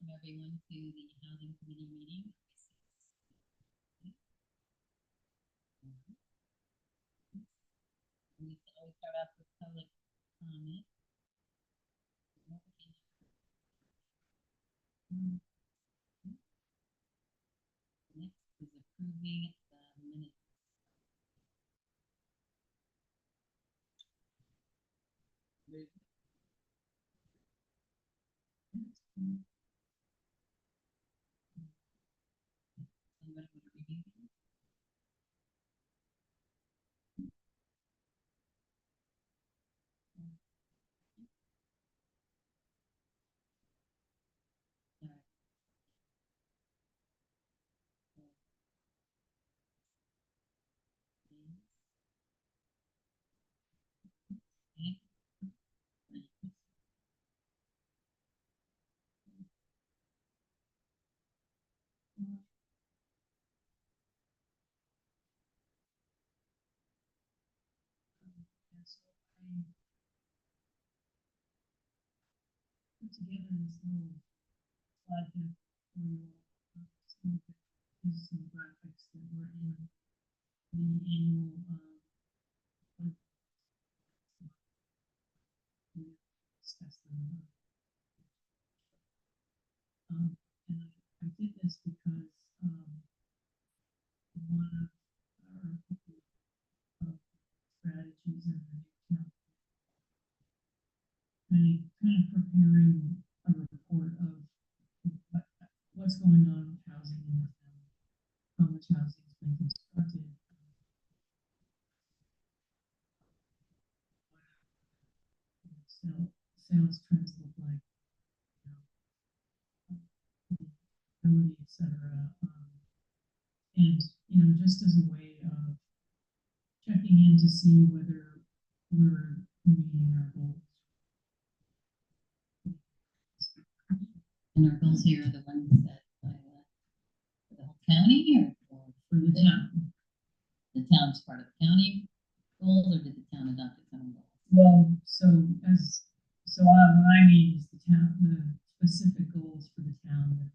welcome everyone to the Housing Committee meeting. We always start off with public comment. Next is approving the minutes. Somebody want to review them? Put together this little slide deck for you. Some graphics that were in the annual we discussed them. And I did this because one of our strategies in the account, kind of preparing a report of what's going on with housing in the town, how much housing has been constructed, sales trends look like, ability, etc. And just as a way of checking in to see whether we're meeting our goals. And our goals here are the ones set by for the whole county or for the town? The town's part of the county goals, or did the town adopt its own goals? Well, what I mean is the specific goals for the town.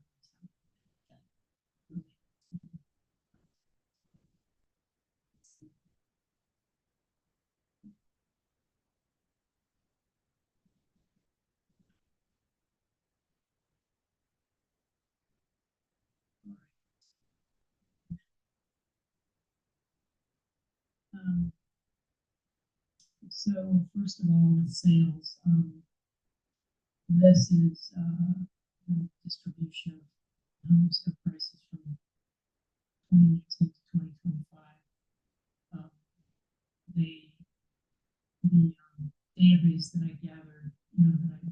So first of all, sales. This is the distribution of homes at prices from 2018 to 2025. The database that I gathered, that I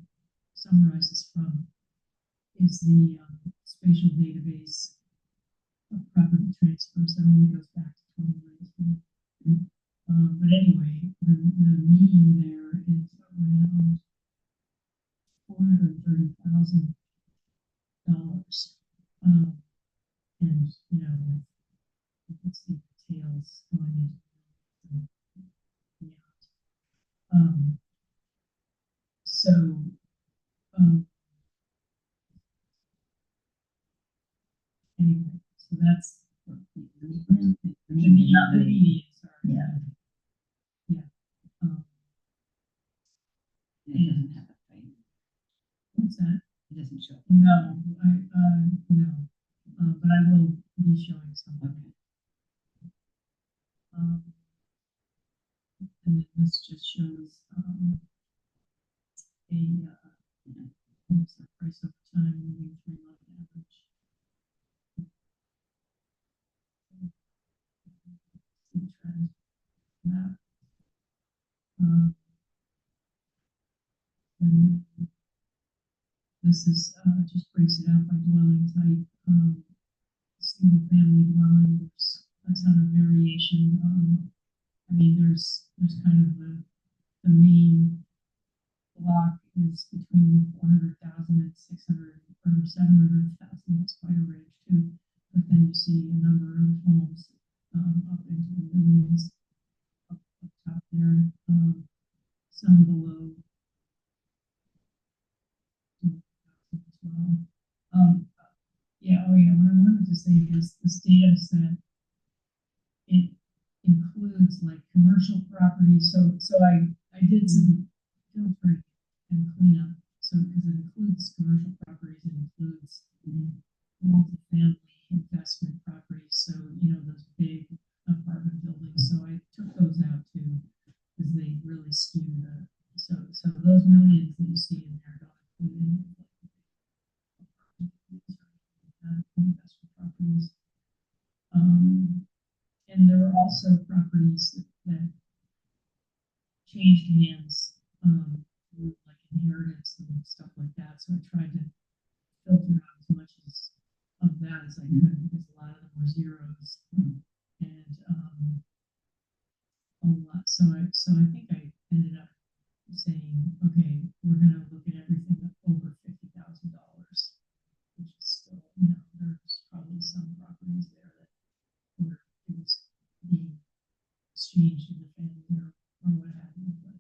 summarized this from, is the spatial database of property transfers that only goes back to 2019. But anyway, the mean there is around $430,000. And you can see the tails going in. So anyway, so that's the median, sorry. Yeah. It doesn't have a frame. What's that? It doesn't show. No, no. But I will be showing something. Okay. And then this just shows what's the price over time, moving 3-month average. Trend. That. And this is just breaks it out by dwelling type. Single family dwelling, there's a ton of variation. I mean, there's kind of the main block is between 400,000 and 600 or 700,000. That's quite a range too. But then you see a number of homes up into the millions up top there. Some below 2,000 as well. Yeah, oh yeah, what I wanted to say is this data set, it includes like commercial properties, so I did some filtering and cleanup, so, because it includes commercial properties, it includes multifamily investment properties, so, you know, those big apartment buildings, so I took those out too, because they really skew the, so those millions that you see in there don't include any of the investment properties. And there were also properties that changed hands, through like inheritance and stuff like that. So I tried to filter out as much of that as I could, because a lot of them were zeros. And a lot. So I think I ended up saying, okay, we're gonna look at everything over $50,000, which is still, you know, there's probably some properties there that where it was being exchanged in the family, or what have you. But,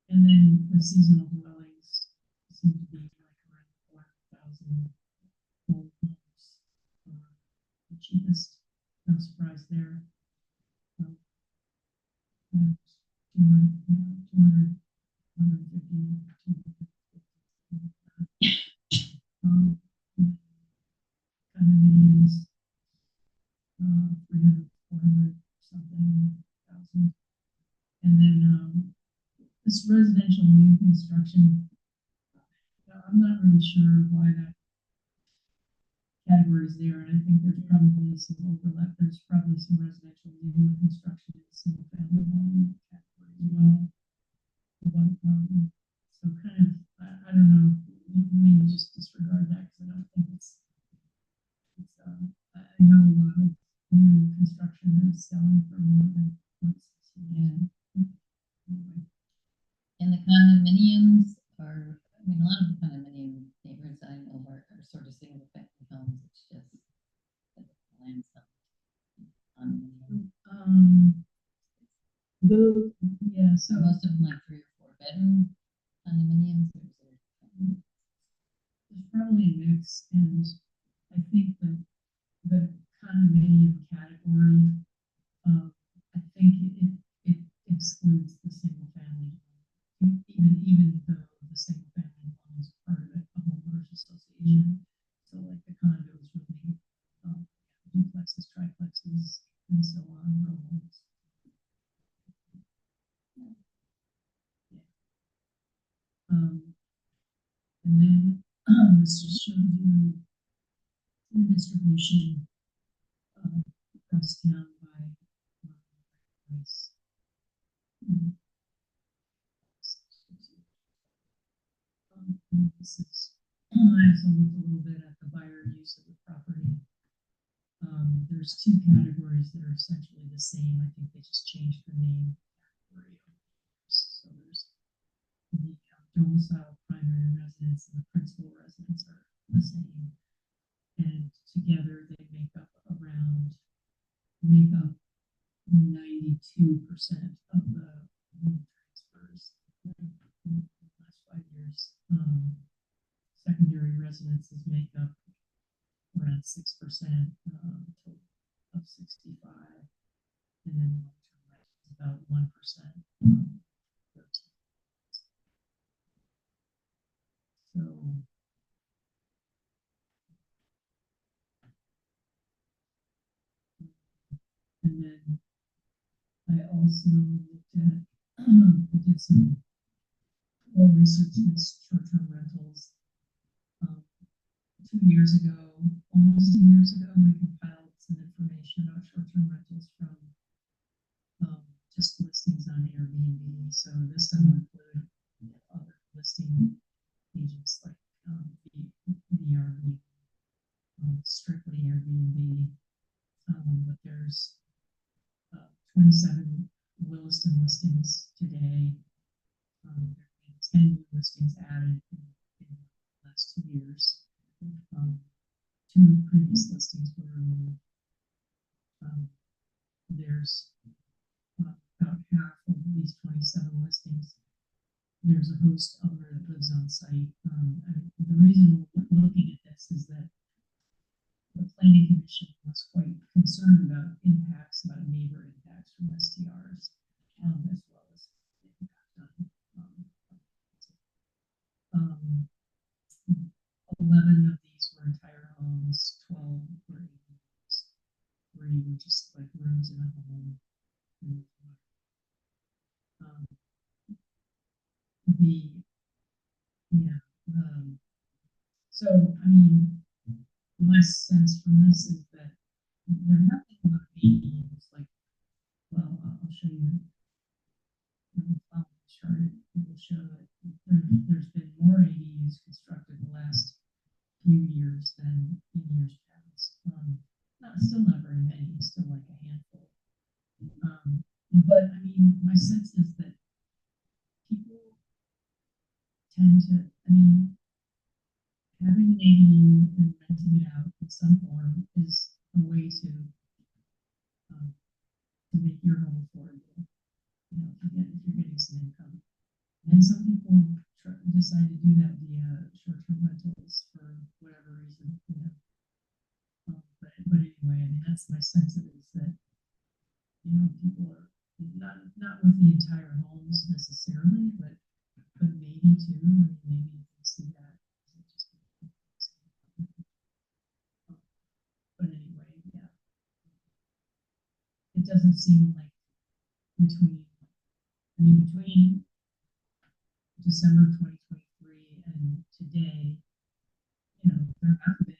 and then the seasonal dwellings seem to be like around 4,000 old homes, the cheapest. No surprise there. Um, yeah, 200, 150, um, condominiums, 300, 400 something thousand. And then this residential new construction, I'm not really sure why that category is there, and I think there's probably some overlap. There's probably some residential new construction in the single family home category as well. But, so kind of, I don't know, maybe just disregard that, because I don't think it's I know a lot of new construction is selling for more than what's, yeah. Anyway. And the condominiums are, I mean, a lot of the condominium neighborhoods I know are sort of single family homes. It's just the land stuff. Yeah, so most of them like 3 or 4 bedroom condominiums. There's probably a mix, and I think the condominium category, I think it excludes the single family, even though the single family home is part of a homeowners association. So like the condos really, duplexes, triplexes, and so on, row homes. And then this just shows you the distribution across town by price. This is, I also looked a little bit at the buyer use of the property. There's 2 categories that are essentially the same. I think they just changed the name category. So there's the domicile primary residence and the principal residence are the same, and together they make up 92% of the transfers in the last 5 years. Secondary residences make up around 6% of 65, and then long-term rent is about 1%. So, and then I also looked at, I did some more research in short-term rentals. 2 years ago, almost 2 years ago, we compiled some information about short-term rentals from just listings on Airbnb. So this doesn't include other listing agents like VRB, strictly Airbnb. But there's 27 Williston listings today. There have been 10 new listings added in the last 2 years. 2 previous listings were removed. There's about half of these 27 listings there's a host owner that lives on site. And the reason we're looking at this is that the planning commission was quite concerned about impacts, about neighbor impacts from STRs, as well as impact on, um, 11 of these were entire homes, 12 were ADUs, 3 were just like rooms in a home. Um, the, yeah, so, I mean, my sense from this is that there have been a lot of ADUs, like, well, I'll show you. The chart, it will show that there's been more ADUs constructed the last few years than in years past. Still not very many, still like a handful. But I mean, my sense is that people tend to, I mean, having an ADU and renting it out in some form is a way to make your home affordable. You know, if you're getting some income. And some people decide to do that via short-term rentals for whatever reason, you know. But anyway, I mean, that's my sense of it, is that, you know, people are not with the entire homes necessarily, but maybe too. I mean, maybe you can see that. But anyway, yeah, it doesn't seem like between December 2023 and today, you know, there have been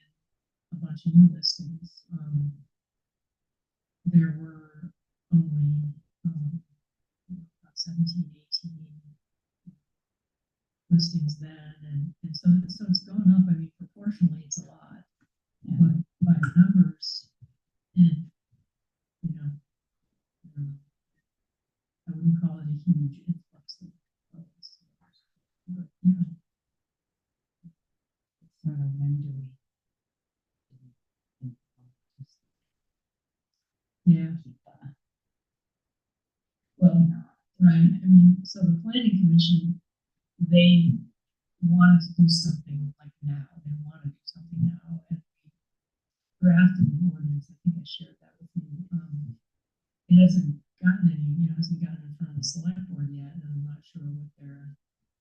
a bunch of new listings. There were only about 17, 18 listings then, and so it's going up. I mean, proportionally, it's a lot, but by numbers, and you know, I wouldn't call it a huge influx of listings, but you know, It's sort of when do we? yeah. Well, right. I mean, so the planning commission, they wanted to do something like now. They want to do something now, and we drafted an ordinance. I think I shared that with you. It hasn't gotten any, you know, hasn't gotten in front of the select board yet, and I'm not sure what their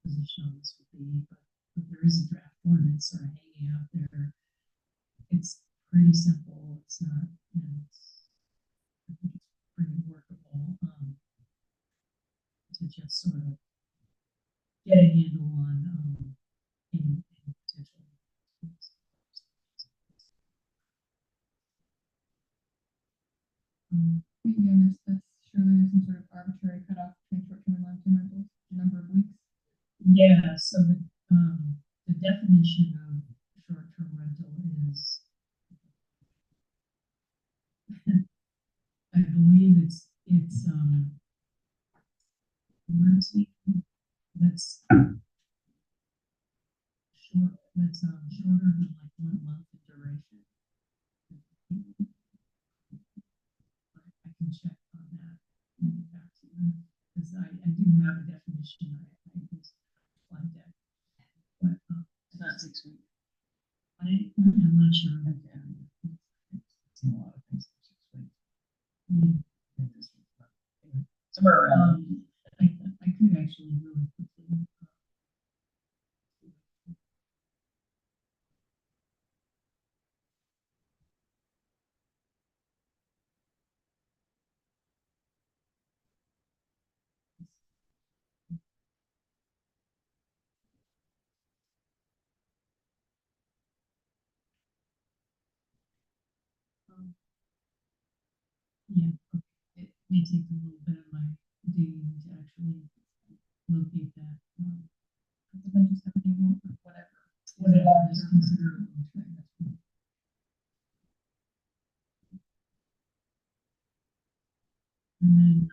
position on this would be. But there is a draft ordinance sort of hanging out there. It's pretty simple. It's not, you know, I think it's pretty workable. To just sort of get a handle on any potential. Maybe I missed this. Surely there's some sort of arbitrary cutoff between short-term and long-term rentals, number of weeks. Yeah, so the definition of short-term rental is, I believe it's renting that's shorter than like 1 month in duration. I can check on that and get back to you, because I do have a definition. I just applied that, but It's not 6 weeks. I'm not sure. Okay. I've seen a lot of things for 6 weeks. Yeah. I think this one's not- anyway, somewhere around. I could actually really quickly. Yeah, it may take a little bit of my digging to actually locate that. It's a bunch of stuff being moved or whatever. Whatever is considered a long-term. And then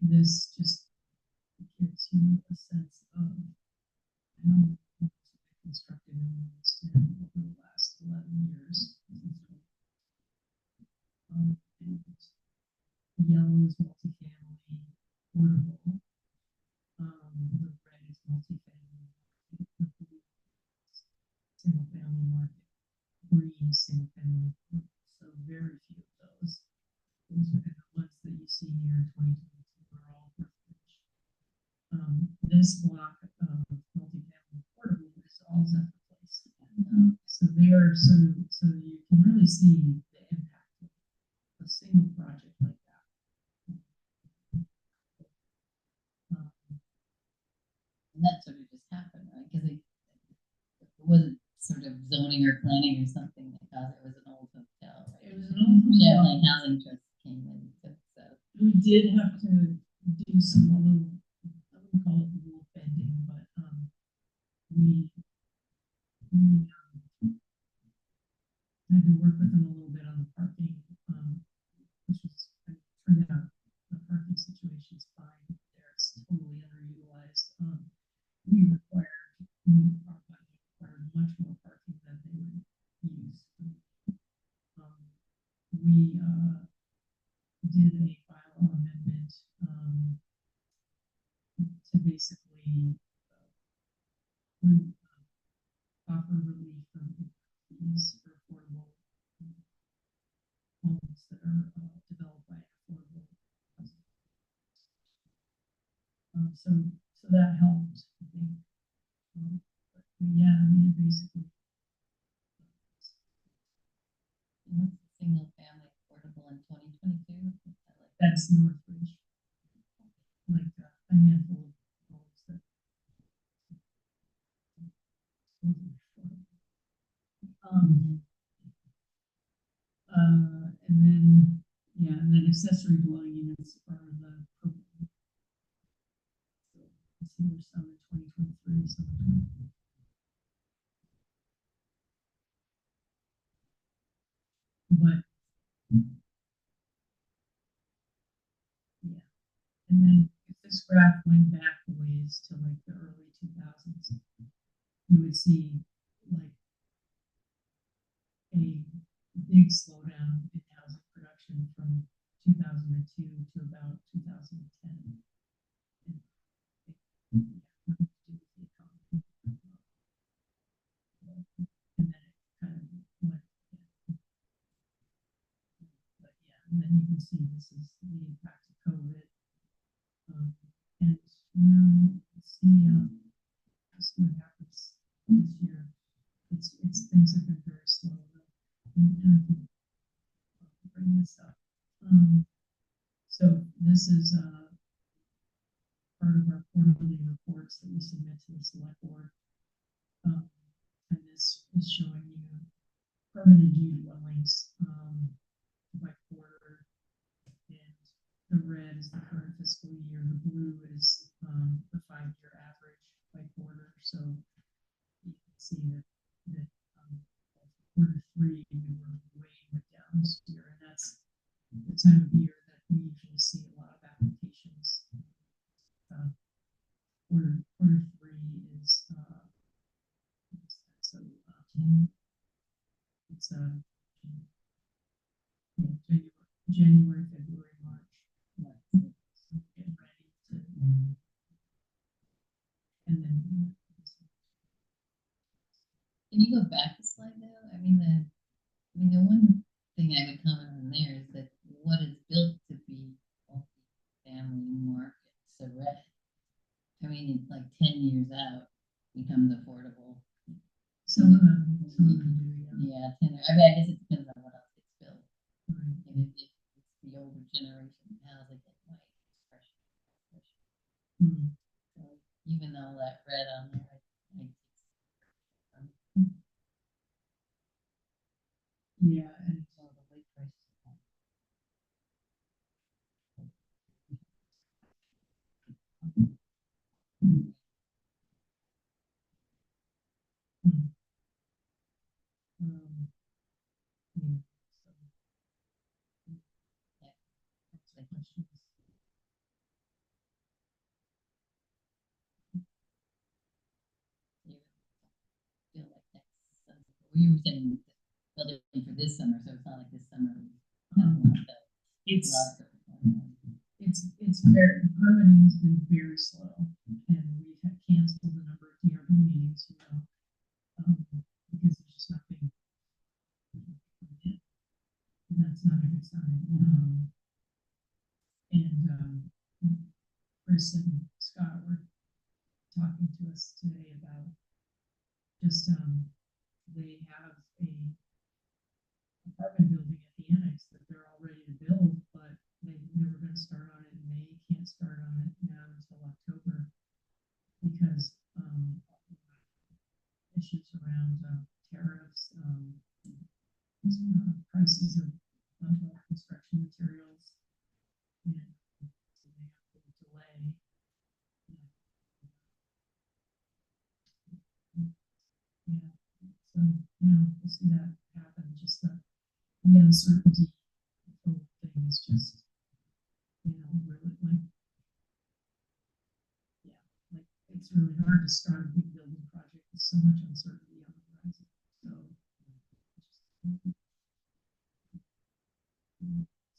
this just gives you a sense of how homes have been constructed in Williston over the last 11 years. And yellow is multifamily, affordable. this block of multifamily affordable is all Zephyr Place. So there, so you can really see the impact of a single project like that. Um, And that sort of just happened, right? Because it wasn't sort of zoning or planning or something that caused it. It was an old hotel, right? It was an old hotel. Champlain Housing Trust came in and took so. We did have to do some, a little, I wouldn't call it rule bending, but, we had to work with them a little bit on the parking, which was, turned out the parking situation is fine there, it's totally underutilized. We required, our budget required much more parking than they would use. We, did a bylaw amendment, to basically, offer relief from fees for affordable homes that are developed by affordable housing. So that helped, I think. But yeah, I mean, basically. And what's the single family affordable in 2022? That's Northridge. Like a handful of homes that. And then, yeah, and then accessory dwelling units are the purple. So let's see, there's some in 2023, some in 2024. But yeah, and then if this graph went back a ways to like the early 2000s, you would see like a big slowdown in housing production from 2002 to about 2010. And, yeah, nothing to do with the economy. And then it kind of went, but yeah, and then you can see this is the impact of COVID. And let's see what happens this year. It's things have been very slow. And I can bring this up. So this is part of our quarterly reports that we submit to the select board. And this is showing you permanent unit dwellings by quarter, and the red is the current fiscal year, the blue is the 5-year average by quarter. So you can see that quarter 3 we were way down this year, and that's the time of year that we usually see a lot of applications. Quarter 3 is so it's January, February, March. So getting ready to, and then. Can you go back a slide though? I mean, the one thing I would comment on there is that what is built to be multi-family market, so red. I mean, it's like 10 years out becomes affordable. Some of them do, yeah. Yeah, 10. I mean, I guess it depends on what else gets built. Right. And if it's the older generation housing, it might express. Mm. So even though that red on there, Yeah, and all the late prices. yeah, so. That's the questions. You feel like that's you were saying building for this summer, so it's not like this summer. It's Lot of it's very, the permitting has been very slow, and we have canceled a number of DRB meetings, because there's just nothing. And that's not a good sign. And Chris and Scott were this today about just, they have a apartment building at the annex that they're all ready to build, but they were gonna start on it in May, can't start on it now until October. Because, issues around, tariffs, prices of construction materials. And so they have to delay. Yeah, so, we'll see that happen, just the uncertainty, the whole thing is just, really like, yeah, like, it's really hard to start a big building project with so much uncertainty on the horizon, so.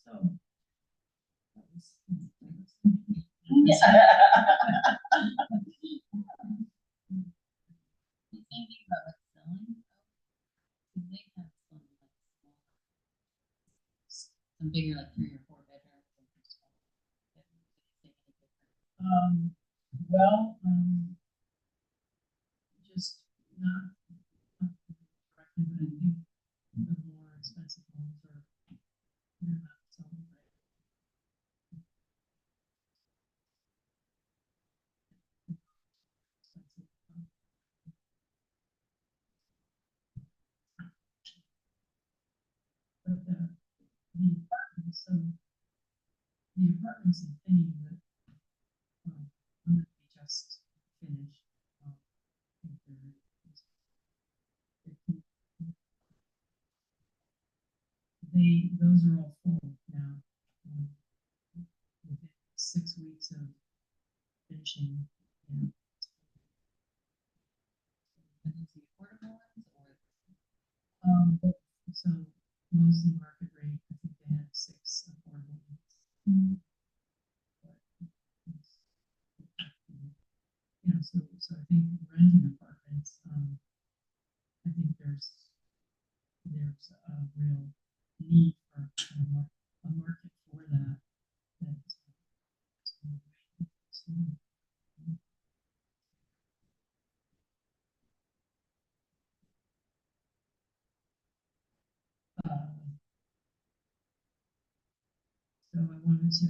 So. That was. You thinking about like selling? Cause they have some like small, some bigger like 3 or 4 bedrooms. And some small bedrooms. Did it make any difference? Well, just not correctly, but I think the more expensive homes are, they're not selling right. Expensive, but the apartments, so the apartments in Finny that, one that we just finished, I think they're just 50. Those are all full now. Within 6 weeks of finishing, And those the affordable ones or so mostly market rate. I think they had 6 affordable units. But it's, so I think renting apartments, I think there's a real need for a market for that. So I wanted to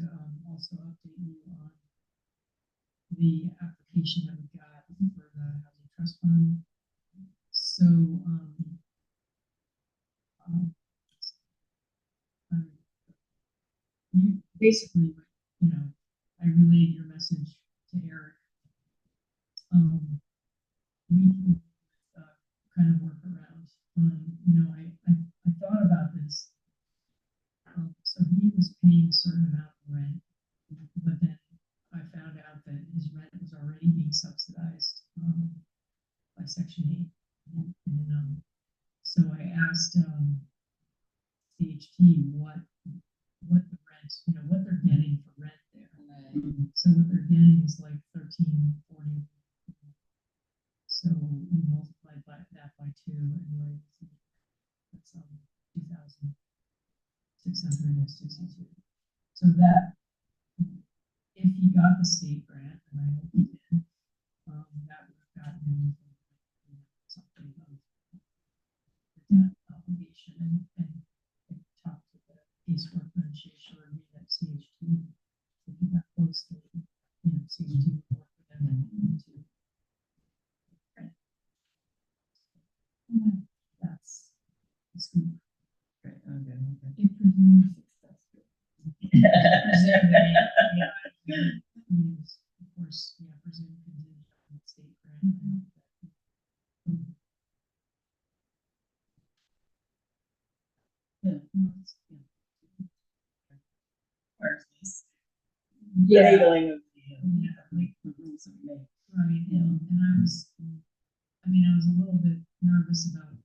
also update you on the application that we got for the housing trust fund. So you basically, I relayed your message to Eric. We can kind of work around. I thought about this. So he was paying a certain amount of rent, but then I found out that his rent was already being subsidized by Section 8. And so I asked CHT what the rent, what they're getting for rent there. right. So what they're getting is like 1340. So we multiplied that by 2, and that's 2,662. So that if he got the state grant, and I hope he did, that would have gotten him something of the debt obligation, and talked to the caseworker, and she assured me that CHT, if he got close to, CHT would work with them and to grant. That's the scoop. Right, okay. It presumes successful. Presumably, yeah, I mean, of course, presume contingent on the state grant. Or at least Yeah. enabling of the, Like, the rules that we make. right, and I was a little bit nervous about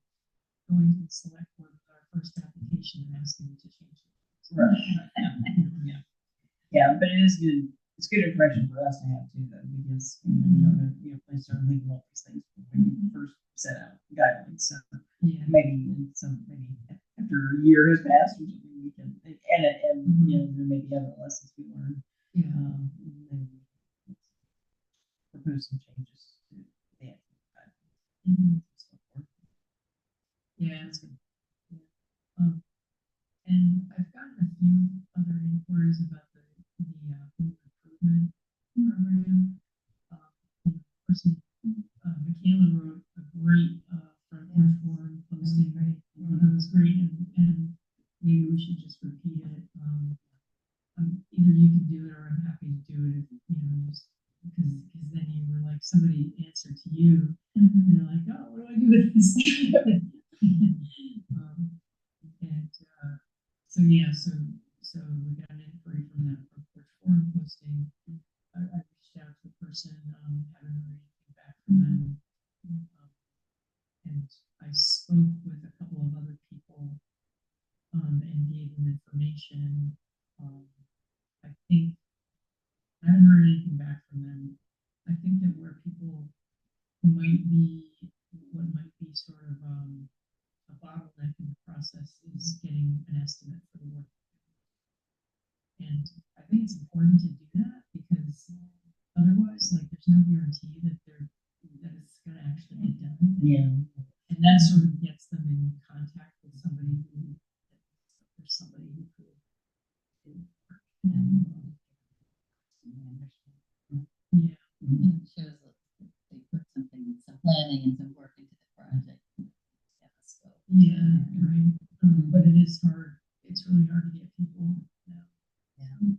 going to the select board with our first application and asking them to change it. Right. Yeah, but it is good. It's good information for us to have too, though, because you don't know, place to legal all these things when you first set out guidelines. So Yeah, maybe after a year has passed or something, we can there may be other lessons we learned. yeah, Maybe propose some changes to Encouragement Program. Person, Michaela wrote a great front porch forum posting. That was great, and maybe we should just repeat it. Either you can do it or I'm happy to do it. If, just because then you were like somebody answered to you, and you're like, oh, what do I do with this? And so yeah, so we got an inquiry from that front porch forum posting. I reached out to the person, haven't heard anything back from them. And I spoke with a couple of other people, and gave them information. I think I haven't heard anything back from them. I think that where people might be, what might be sort of a bottleneck in the process is getting an estimate for the work. And I think it's important to do that because otherwise, like, there's no guarantee that it's going to actually get done. Yeah. And that sort of gets them in contact with somebody who, there's somebody who could do it. And, yeah. And it shows that they put some planning and some work into the project. Yeah, so. Yeah, right. But it is hard. It's really hard to get people now. Yeah.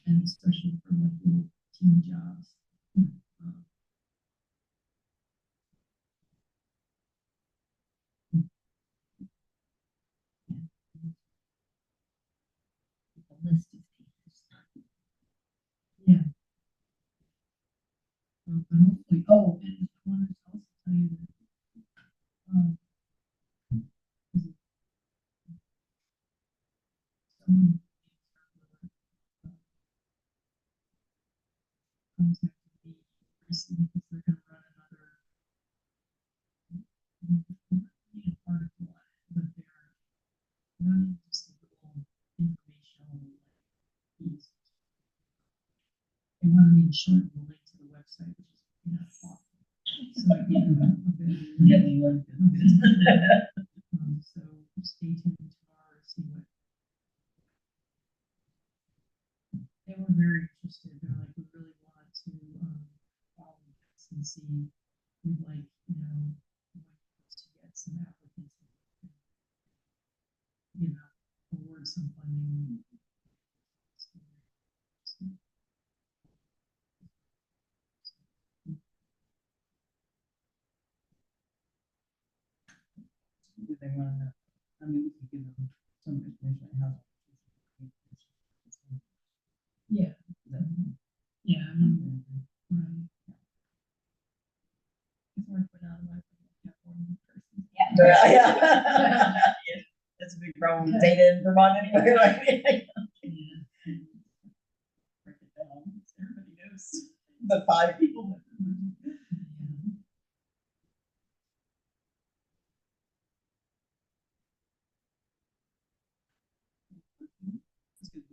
And especially for like little team jobs. The list is Yeah. But hopefully, oh, and I wanted to also tell you that, someone contacted me recently because they're going to run another article on it, but they're running just a little informational piece. They wanted me to shorten the link to the website, which is awful. So I gave them a bit. Yeah, we like it. So stay tuned tomorrow to see what. They were very interested. They're like, we really want to follow this and see. We'd like, to get some applicants, award some funding. Do they want to, I mean, we could give them some information on how. Yeah. Yeah, I mean, right. It's hard to put out one person. Yeah. That's a big problem with data in Vermont anyway, right? Yeah. Break it down, so everybody knows the 5 people. That's good.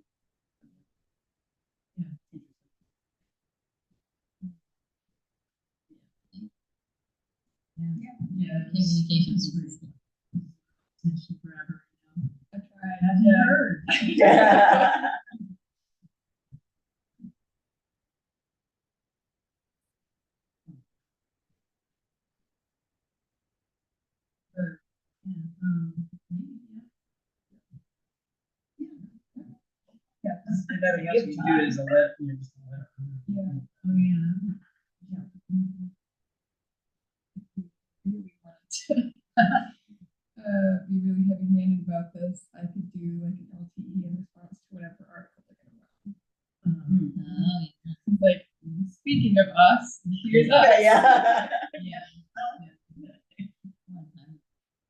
Yeah. Communication It's is really attention grabber. I tried. Have you heard? Yeah. Yeah, just nothing else you can do it as a letter, just a letter. Yeah. Oh, yeah. Really wanted to be really heavy handed about this, I could do like an LTE in response to whatever article they're gonna run. Oh, yeah. Like, speaking of us, here's us. Yeah. Yeah. I'm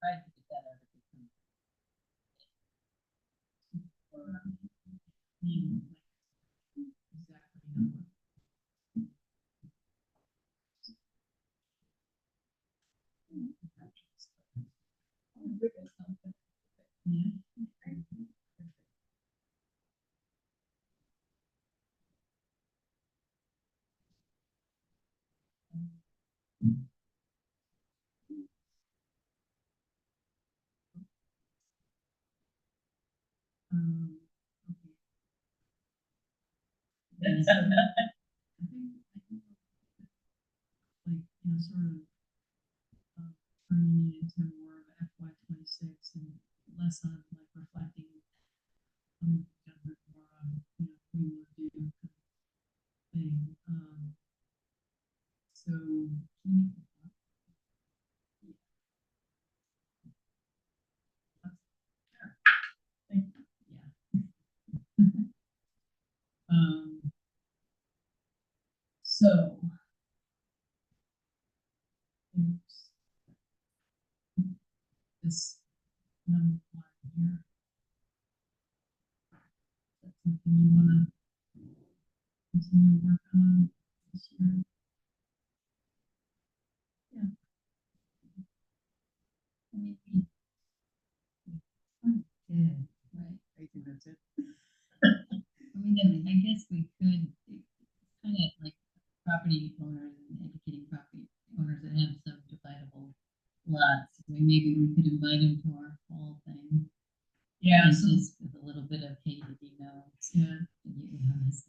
trying to get that out of the Exactly. Yeah. Okay. like, sort of, turning it into more of FY 26 and less on like reflecting on more on, we will do kind of thing. So, yeah. So, oops, this number one here. That's something you want to continue to work on this year. Yeah. Maybe. Good, right. I think that's it. I mean, I guess we could, kind of like property owners and educating property owners that have subdividable lots. I mean, maybe we could invite them to our fall thing. Yeah. And So, just with a little bit of, hey, did you know? yeah. You know, this.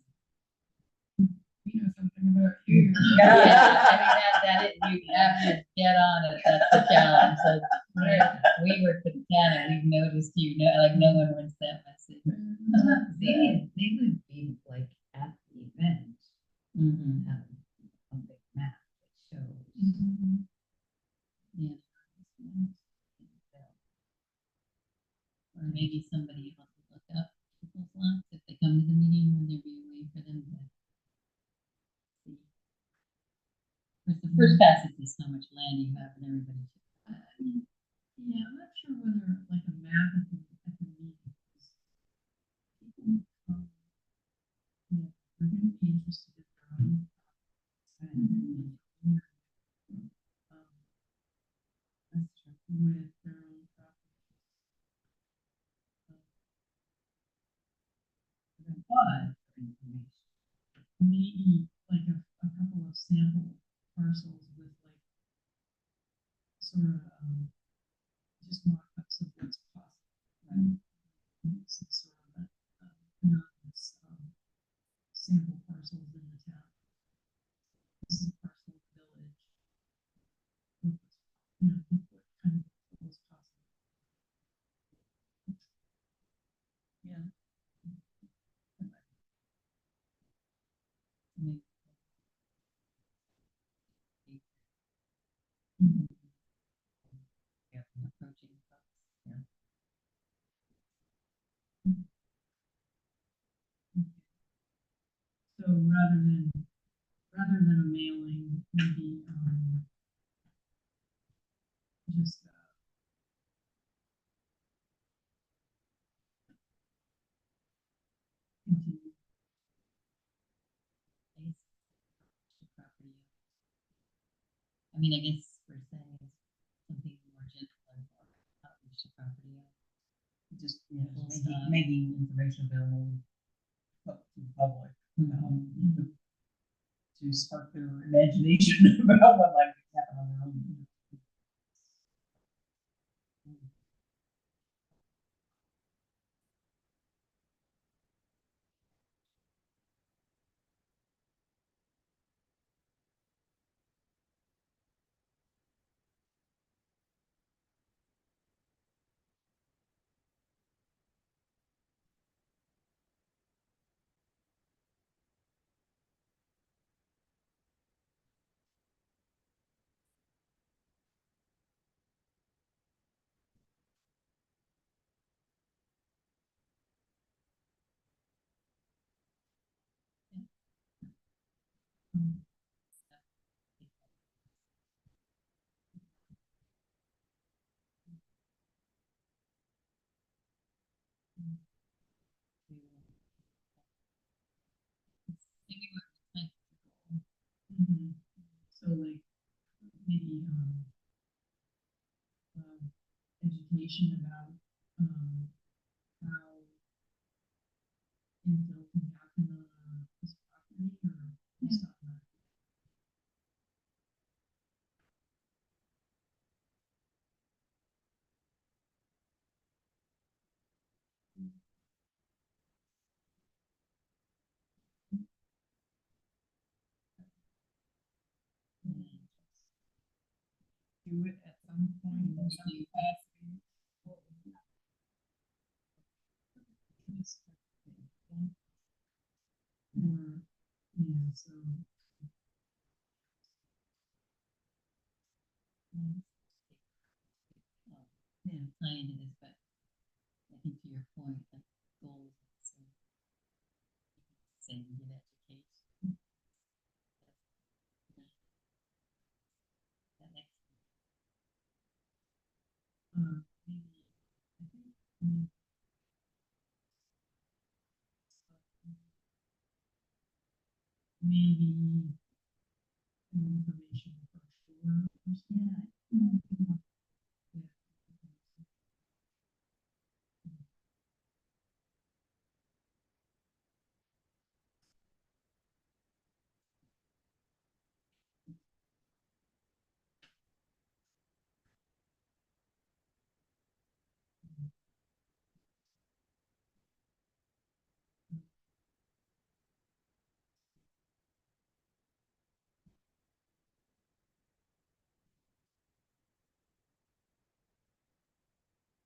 We know something about you. Yeah, I mean, that is, you have to get on it, that's the challenge, so, we work for the town and we've noticed you, like, no one wants that message. They would be like at the event, Mm-hmm. have a big map that shows. Yeah. Or maybe somebody else will look up people's lots, if they come to the meeting, would there be a way for them to see? Of course, the first passage is how much land you have and everybody. Yeah, I'm not sure whether like a map at the meeting is people, they're going to be interested in their own. That's true. With their own property. But maybe like a couple of sample parcels with like sort of just mock-ups of what's possible, right? Some sort of anonymous sample parcels in the town. This is a parcel of the village. Look what kind of was possible. Yeah. Mhm. Yeah, approaching folks, yeah. So rather than a mailing, maybe just continue. Place the property. I mean, I guess we're saying it's something more gentle and more outreach to property. Just, Full making, stop. making information available to the public, to spark their imagination about what might happen on their own. Maybe what like So like maybe education about how infill can happen on this property or just on that. do it at some point in some capacity. Or, yeah, so. Yeah, tie into this, but I think to your point, the goals, so same good education. That next, Maybe, I think, maybe, maybe information brochure or something.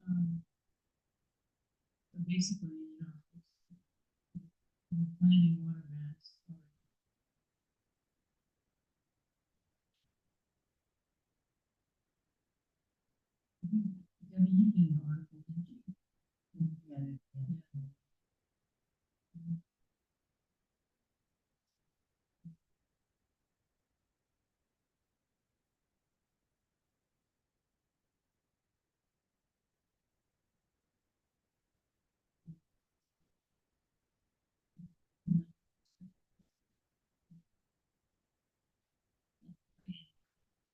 Yeah. So basically, we're planning one event. Debbie, you did an article, didn't you? yeah, Yeah.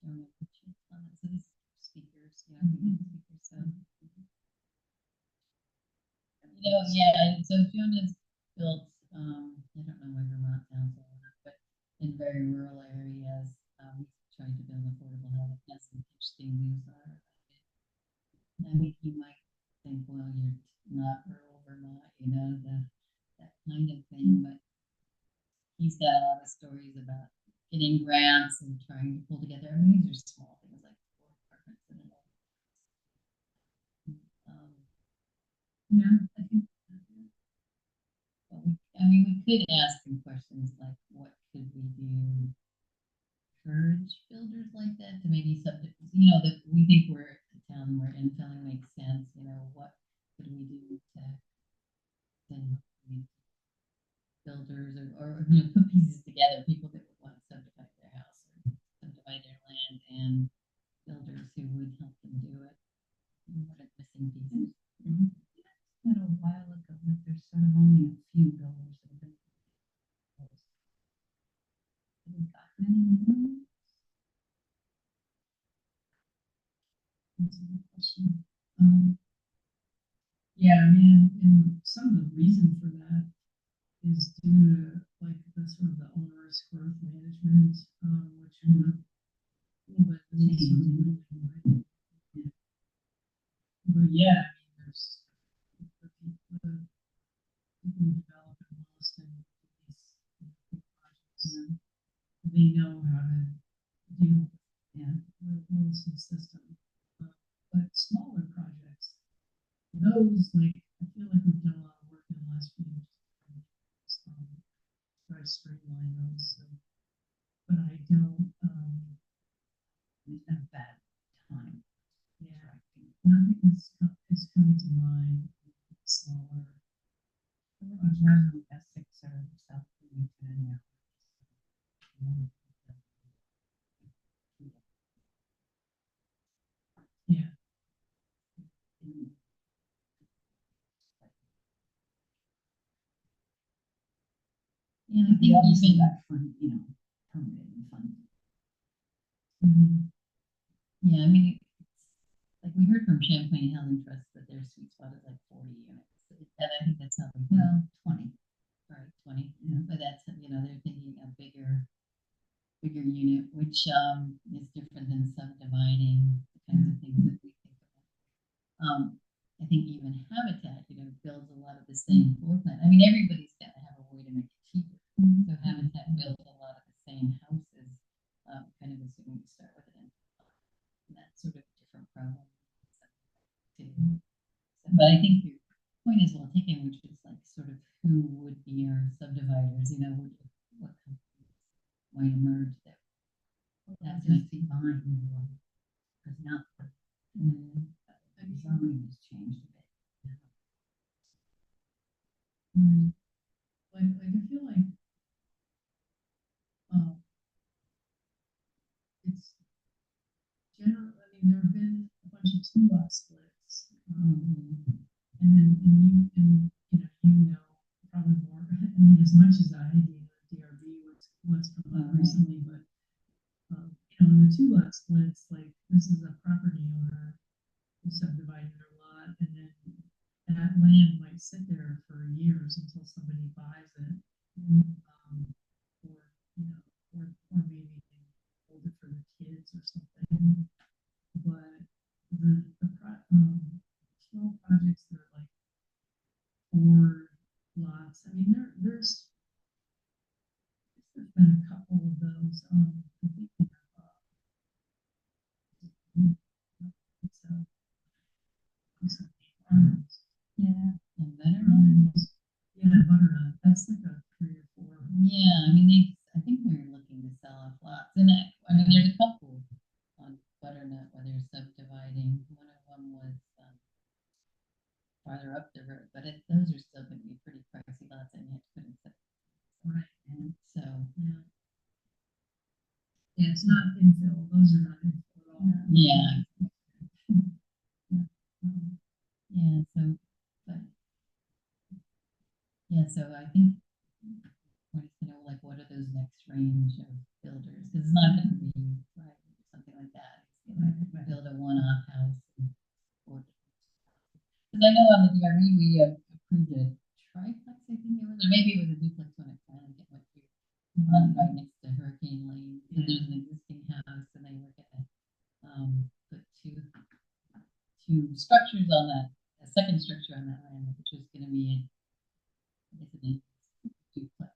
don't know what you comment. So this speakers, we get speakers, so. Yeah, so Fiona's built, I don't know where Vermont sounds well enough, but in very rural areas, trying to build affordable housing, has some interesting news are about it. I mean, you might think, well, you're not rural Vermont, that kind of thing, but he's got a lot of stories about getting grants and trying to pull together. I mean, these are small things like 4 apartments and all. Yeah, I think. I mean, we could ask them questions like, what could we do to encourage builders like that to maybe something, that we think we're a town where infilling makes sense, what could we do to builders or put pieces together, people that would want to subdivide their house or subdivide their land and builders who would help them do it. What are missing pieces? Not a while ago, but there's sort of only a few builders that have been. Have we gotten any new? That's a good question. Yeah, I mean, and some of the reason for that is due to like the sort of the onerous growth management, which would a little bit needs some moving, right? But yeah, I mean, there's the people who develop in Williston, these big projects, they know how to deal with the Williston system. But smaller projects, those like I feel like we've done a lot of work in the last few years to try to streamline those. So, but I don't. It's been a bad time. Yeah, nothing is coming to mind. Smaller. Environmental ethics are self-limited. Yeah. Yeah, I think We obviously even, got fund, permitting funding. Mm-hmm. yeah, I mean, like we heard from Champlain Housing Trust that their sweet spot is like 40 units. And I think that's not the Well, 20. right, 20. Yeah. But that's, they're thinking a bigger unit, which is different than subdividing, the kinds of things that we think about. I think even Habitat, builds a lot of the same floor plan. I mean, everybody's got to have a way to make it cheaper. So Habitat builds a lot of the same houses, kind of assuming you start with it. And that but I think your point is well taken, which is like sort of who would be our subdividers, you know, what companies might emerge that That's might just be. design, because now the design has changed a bit. Like I feel like, it's general, I mean, there have been a bunch of two lot splits. And then, you know, probably more, I mean, as much as I do, DRB, what's come up recently, but, in the two lot splits, like, this is a property owner who subdivided their lot, and then that land might sit there for years until somebody buys it. Or, or maybe they hold it for their kids or something. But small projects that are like 4 lots, I mean, there's been a couple of those, I'm thinking of, it's farms. Yeah. And better. Yeah, butternut, that's like a 3 or 4. Yeah, I mean, I think they're looking to sell off lots, and I mean, there's a couple on Butternut where they're subdividing. One of them was farther up the road, but those are still going to be pretty pricey lots, and you have to put in septic. Right. And so, Yeah, it's not infill, those are not infill at all. yeah, yeah. So, but yeah, so I think wanted to know like what are those next range of builders? Because it's not going to be right something like that. It's going to build a one-off house. Because I know on the DRE we approved a triplex, I think it was, or maybe it was a duplex when it finally went through. Right next to Hurricane Lane. So there's an existing house, and they were gonna put two structures on that, a second structure on that land, which was gonna be I guess a duplex.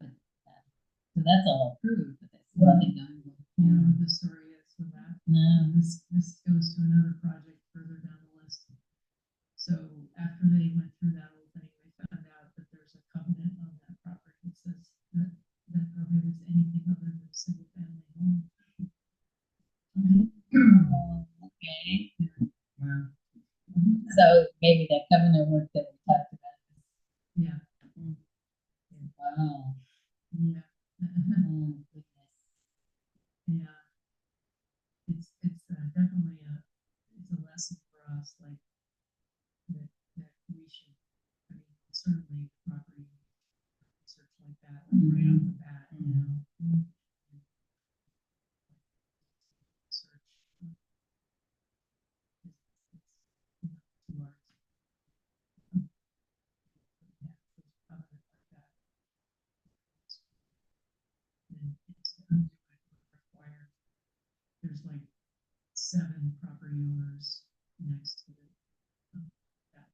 But so that's all approved, but there's nothing going on. You know what the story is with that? No. This goes to another project further down the list. So after they went through that whole thing, they found out that there's a covenant on that property that says that prohibits anything other than a single family home. Okay. Wow. So maybe that covenant work that we talked about. Yeah. Wow. Yeah. Oh, goodness. Yeah. It's definitely it's a lesson for us, like that we should, I mean, certainly property research like that, like right off the bat, research. It's too hard. Yeah, it's probably like that. And it's require, there's like 7 property owners next to it. That.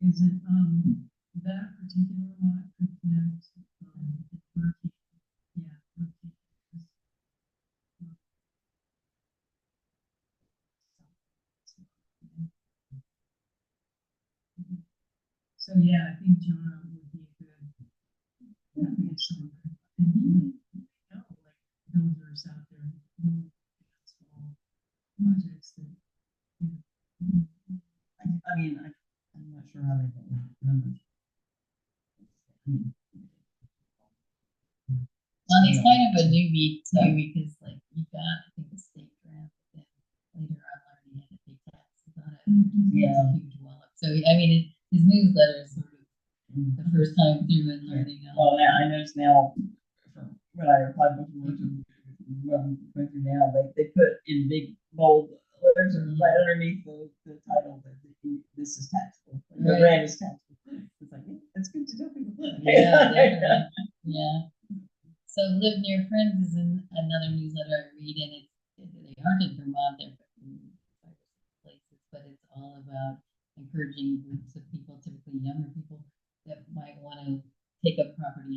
Is it, that particular lot could connect, Murphy, yeah, Murphy. So, yeah, I think Jonah would be a good, if someone could, and you know, like, builders out there who small projects that, I mean, I'm not sure how they get numbers. Well, it's kind of a newbie too, because like you got, I think, a state grant, but then later on learning how to pay taxes on it. Yeah. It's a huge wallop. So, I mean, his newsletter is sort of the first time through and learning. Well, yeah, I noticed now from when I applied before to what I'm going through now, they put in big bold letters right underneath the title that this is taxable. The Right. grant is taxable. It's like, yeah, that's good to tell people. Yeah, definitely. Yeah. So Live Near Friends is another newsletter I read, and they aren't in Vermont, they're in places, but it's all about encouraging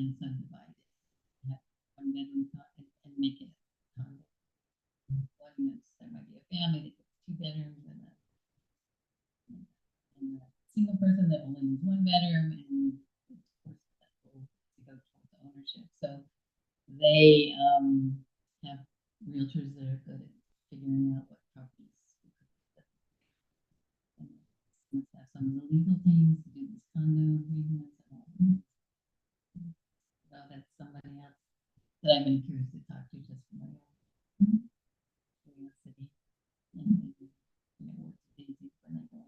and subdivide it. Have one bedroom and make it a condo. One that's, there might be a family that gets 2 bedrooms and a single person that only needs 1 bedroom, and of course that will to go towards ownership. So they have realtors that are good at figuring out what properties we could put. And must have some of the legal things to do these condo agreements and all that. So that's somebody else that I've been curious to talk to just from my own curiosity. And maybe, work with Daisy when I go.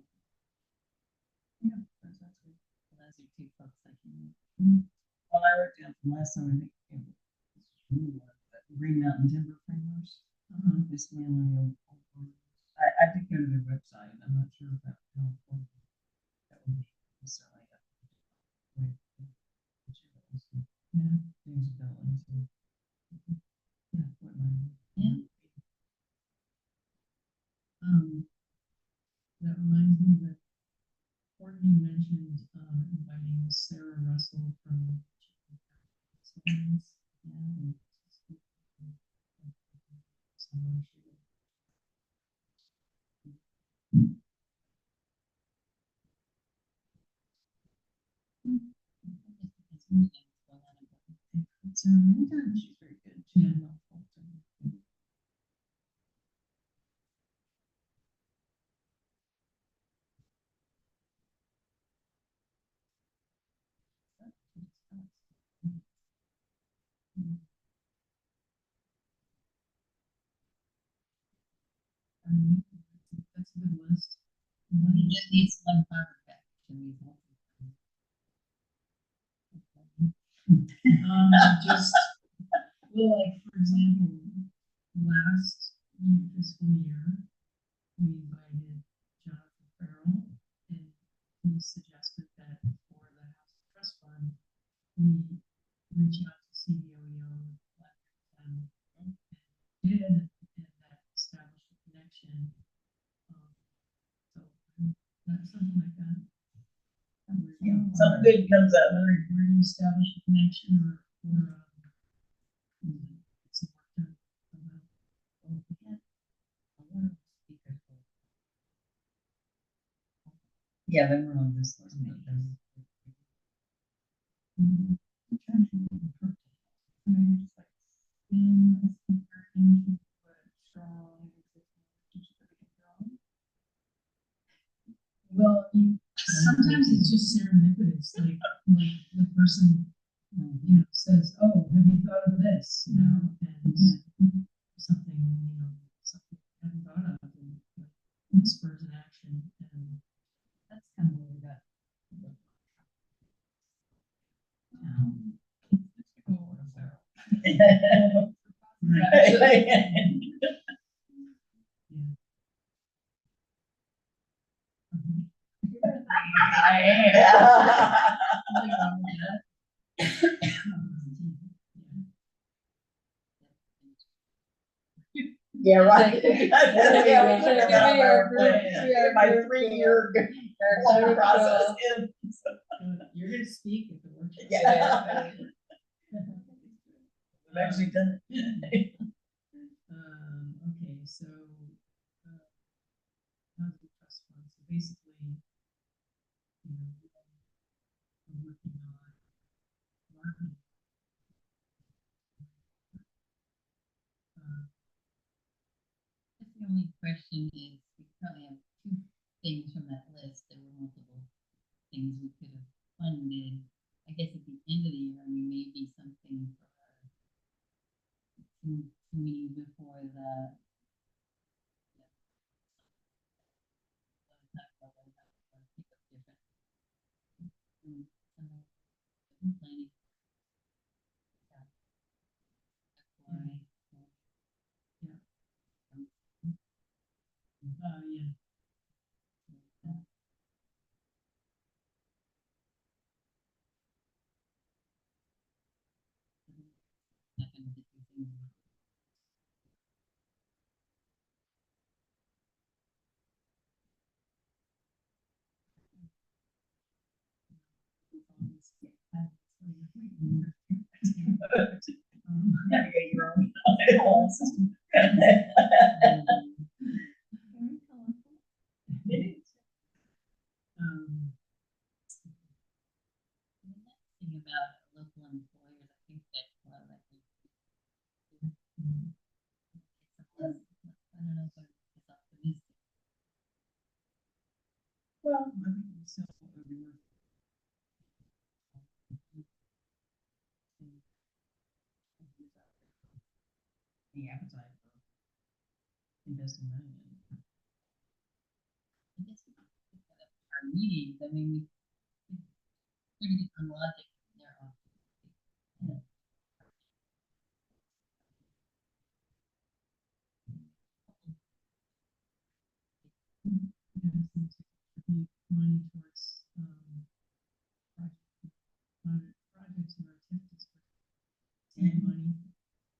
Yeah, that's good. So those are 2 folks I can. Well, I wrote down from last time, I think it was really one, but Green Mountain Timber Framers. This mainly I did go to their website. I'm not sure about how important that would be necessarily up with materials and things about it. So, yeah, what my Yeah. That reminds me that Courtney mentioned, inviting Sarah Russell from. Yeah. So many times she's very good. She's Yeah. helpful. That's a good list. He just needs 1 power back to me. Just, well, like, for example, last fiscal year, we invited Jonathan Farrell, and he suggested that for the House Trust Fund, we reach out to CBOEO, let them, and did, and that established a connection. So, that's something like that. Yeah, something good comes out. Where you establish a connection or, some work done. Well, we had a lot of speakers. Yeah, they were on this list. But then, I'm trying to think of the perfect. I mean, just like spin a speaker into a strong existing relationship that we can build. Well, sometimes it's just serendipitous, like the person, says, "Oh, have you thought of this?" And something, something I hadn't thought of, and it spurs an action, and That's kind of what we got. Yeah, right. Yeah, we should give me our group. Get my 3-year process in. you're gonna speak at the workshop. Yeah. I've actually done it. Okay, so, housing trust fund, so basically, we're working on marketing. That's the only question is, we probably have 2 things from that list. There were multiple things we could have funded. I guess at the end of the year, maybe something for our 2 meetings before the. Planning. Yeah. Navigate your own system. Very colorful. It is. The next thing about local employers, I think that, well, that we, it's a less, I don't know if it's optimistic. Well, I think we still would be worth. The appetite for investing money in. I guess we could put that up to our meetings, I mean, we pretty different logic there are. Yeah. Money towards, projects in our tech district. Save money.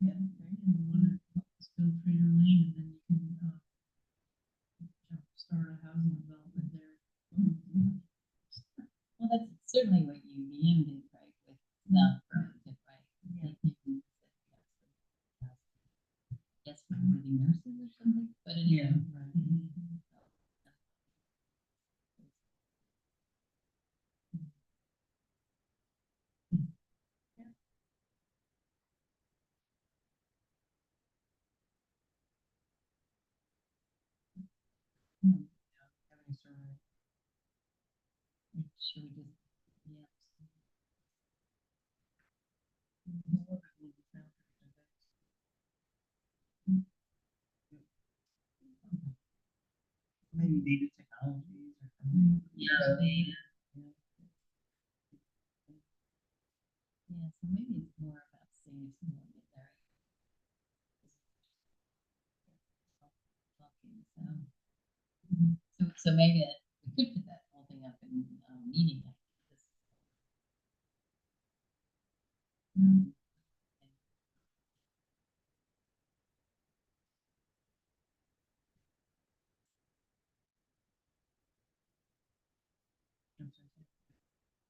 Yeah. And we wanna help us build Trader Lane, and then you can, start a housing development there. Well, that's certainly what UVM did, right, with South Burlington, right? Yeah. They came and said, yes, for moving nurses or something, but anyway. Yeah, right. Have any survey? Should we just, yeah. Maybe data technologies or something. Yeah, data. Yeah, so maybe it's more about seeing if someone is there. Talking, so maybe we could put that whole thing up in meeting like this.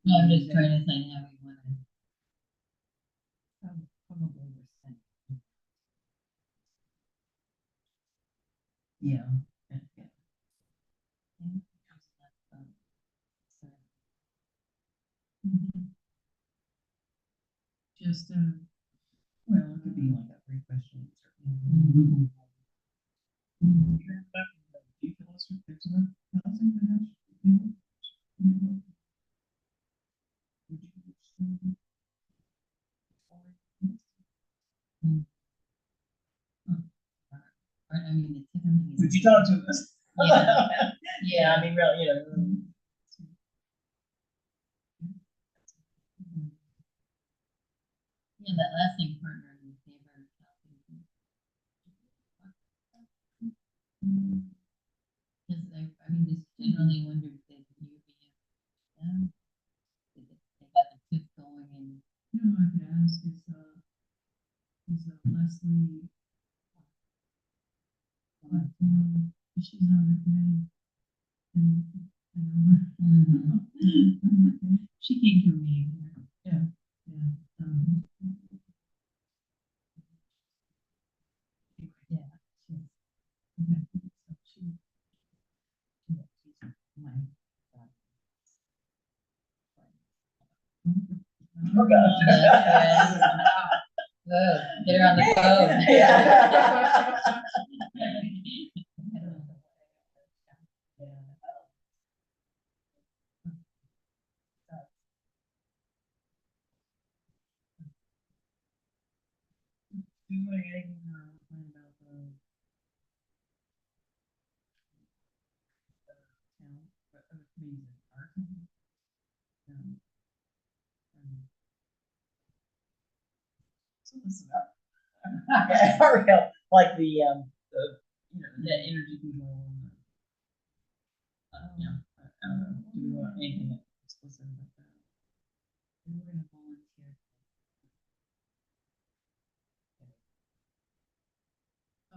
No, I'm just trying to think how we want to. Probably we're sent. Yeah. Yeah. Just, Well, it could be like a free question. Mhm. Do you feel there's enough housing to have? Would you? I mean, the typically is. Would you talk to us? Yeah. Yeah, I mean, really, Yeah, that last thing, partner in favor of housing. Because I mean, just generally wondered if they they got the tip going and. I could ask is Leslie, she's on the committee. And I know her. She came to a meeting here. Yeah. Yeah. Yeah. Okay. So she, Oh, gosh. Whoa, get her on the phone. Yeah. Do you want to get anything plan about the town, but other communities in our town? So listen up. Or help, like the net energy control. And I don't know. Do we want anything explicit about that? We're gonna volunteer.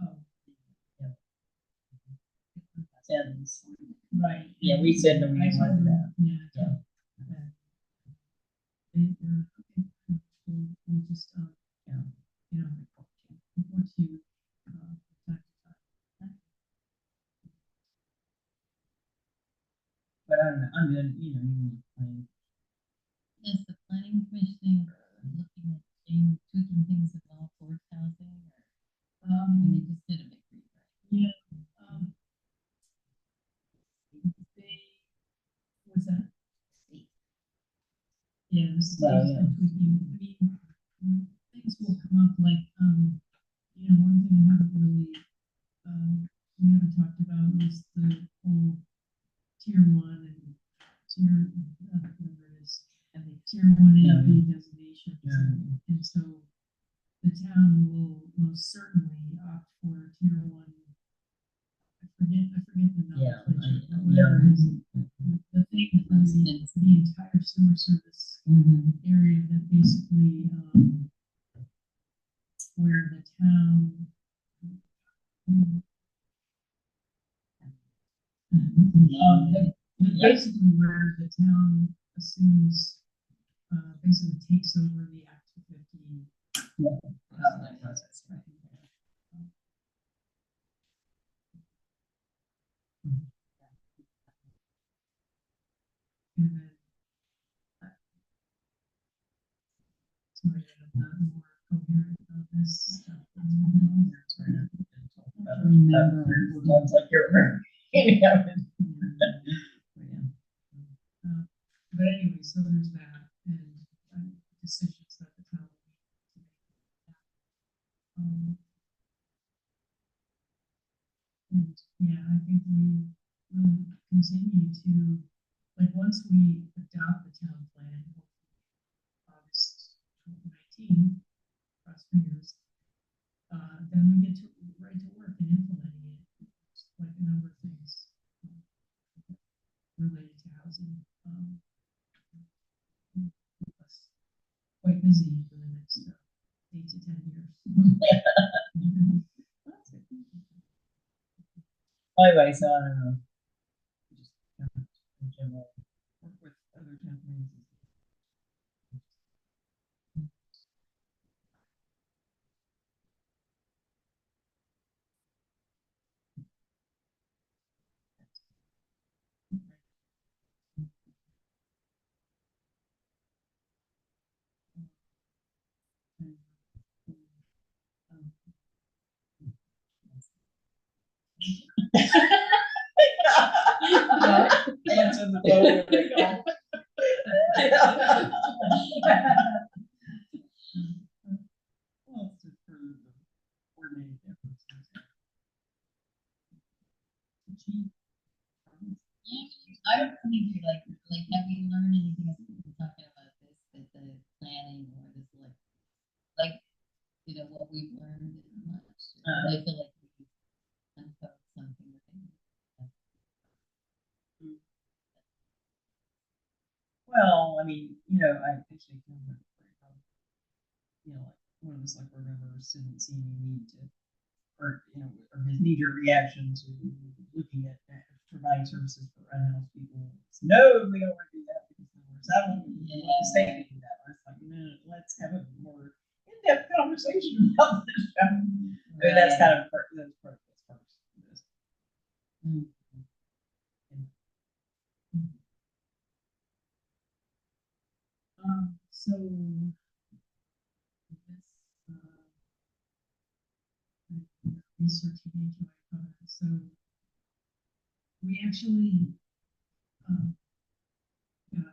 Oh. Sends. Right. Yeah, we said that we I wanted told that. her, yeah. Yeah. Okay. Okay. we'll just, Yeah. you know, report to you, from time to time. But I'm in, you know, even playing. Is the planning commission looking at tweaking things about forced housing, or, I mean, they just did a big rewrite? Yeah, they, what's that? Yeah, the state Well, is yeah. tweaking, I mean, things will come up like, you know, one thing I haven't really, we haven't talked about was the whole tier one and tier, whatever it is, and the tier one A and B designations. And so the town will most certainly opt for tier one. I forget the Yeah, nomenclature, but whatever it is. The thing for the entire sewer service area that basically, where the town. Basically where the town assumes, basically takes over the Act 250 process, right? And then, sorry, I'm not more coherent on this stuff. Remember. Ones like you're remembering. Yeah. But anyway, so there's that, and decisions that the town will need to make. And yeah, I think we will continue to, like, once we adopt the town plan, August 2019, across fingers, then we get to right to work in implementing it, like a number of things related to housing. Keep us quite busy for the next 8 to 10 years. Anyway, so I don't know. Just kind of in general, work with other companies. Answer the phone when they call. Well, it's just for the coordinated efforts. I don't think you're like, have you learned anything as we've been talking about this, that the planning or this, like, you know, what we've learned is much. I feel like we uncovered something that Well, I mean, you know, I actually feel that, you know, like one of the select board members didn't see any need to, or, you know, or his knee-jerk reaction to looking at providing services for unhoused people. No, we don't want to do that because we're settling. The state to do that. I was like, no, let's have a more in-depth conversation about this. I mean, that's kind of that's part of this first. So this researching HOA covenant. So we actually, yeah,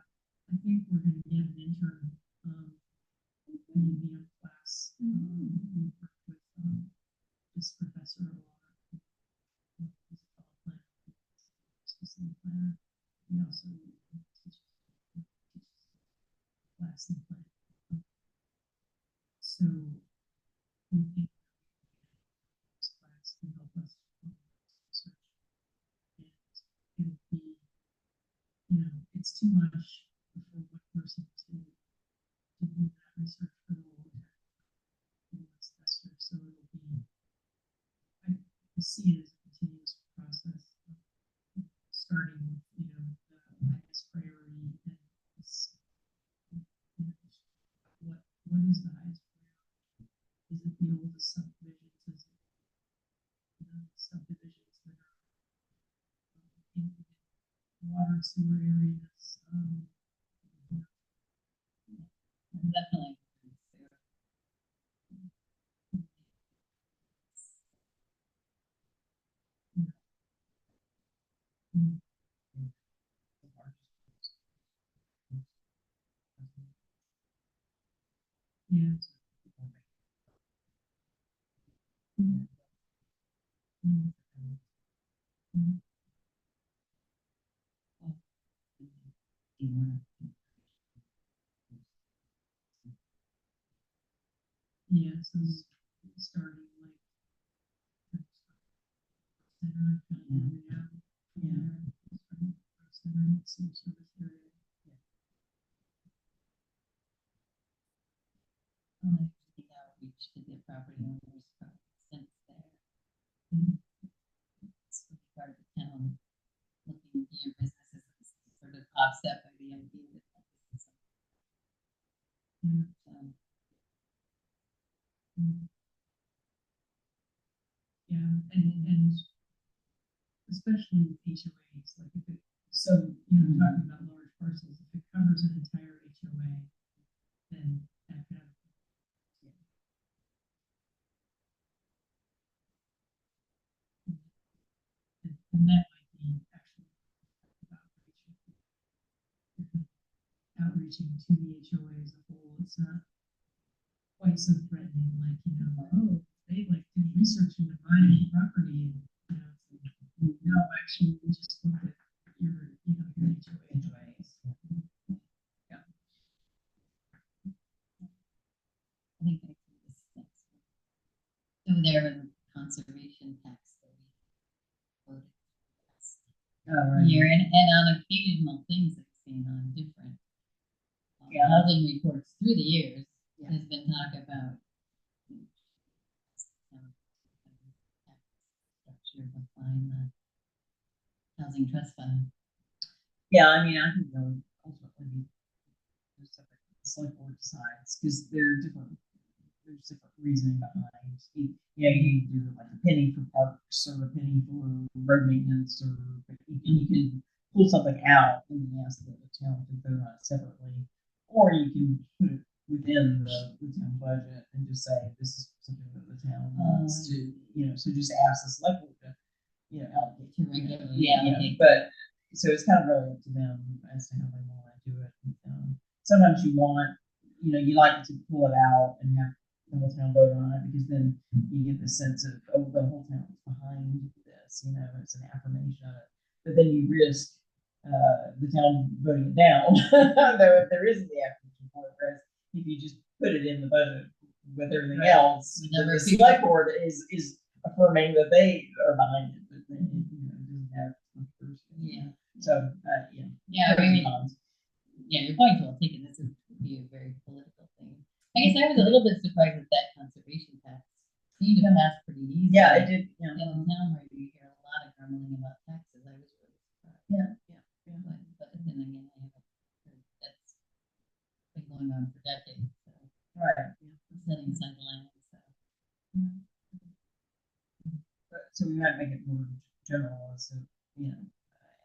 I think we're going to get an intern museum class. We work with this professor a lot. He's a planner. He also teaches class and plan. So we think this class can help us research. And it'll be, you know, it's too much for one person to do that research for the whole semester. So it'll be, I see it as a continuous process, starting with, you know, the highest priority and this, you know, what is the highest is it the oldest subdivisions? Is it, subdivisions that are in water sewer areas? Definitely. Yeah. Mm. Mm. Do you wanna- Yeah, so starting like. Center, yeah. Center, some service area. The outreach to the property owners for since there. It's part of the town looking at your businesses as sort of offset by the idea that that is Yeah. Yeah, and especially with HOAs, like if it, so, talking about large parcels, if it covers an entire HOA, then that kind of. And that might be actually outreaching to the HOA as a whole. It's not quite so threatening, like, oh, they like did research into buying property and, no, actually, we just looked at your, your HOAs. Yeah. I think I can just next one. So there was a conservation tax that we voted last year, and on occasional things I've seen on different housing reports through the years, has been talk about tax structure behind the housing trust fund. Yeah, I mean, I think they'll ultimately be the select board decides, because there's different reasoning behind. You do like a penny for parks or a penny for road maintenance, or you can pull something out and then ask the town to vote on it separately, or you can put it within the town budget and just say this is something that the town wants to, so just ask the select board to, allocate To regularly yeah, allocate. but so it's kind of really up to them as to how they want to do it. Sometimes you want, you like to pull it out and have the whole town vote on it, because then you get the sense of, oh, the whole town is behind this, it's an affirmation of it. But then you risk the town voting it down, though if there isn't the affirmation for it. Whereas if you just put it in the budget with everything else, the select board is affirming that they are behind it, but then it doesn't have. Yeah. So yeah, I mean, your point's well taken. This would be a very political thing. I guess I was a little bit surprised that that conservation tax seemed to pass pretty easy. Yeah, it did. In a town where you hear a lot of grumbling about taxes, I was really surprised. But then again, I haven't heard that's been going on for decades. So. Right. Setting aside the land. So we might make it more general, so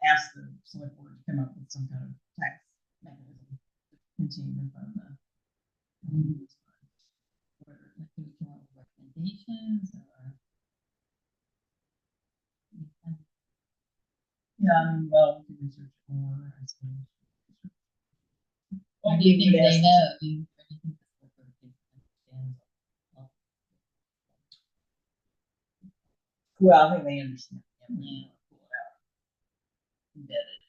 ask the select board to come up with some kind of tax mechanism to continue to fund the. Whether do we come up with recommendations or. Yeah, I mean, well, we can research more, I suppose. Or do you think they know? Or do you think the select board understands? Well, I think they understand. Yeah. Pull it out. Embedded.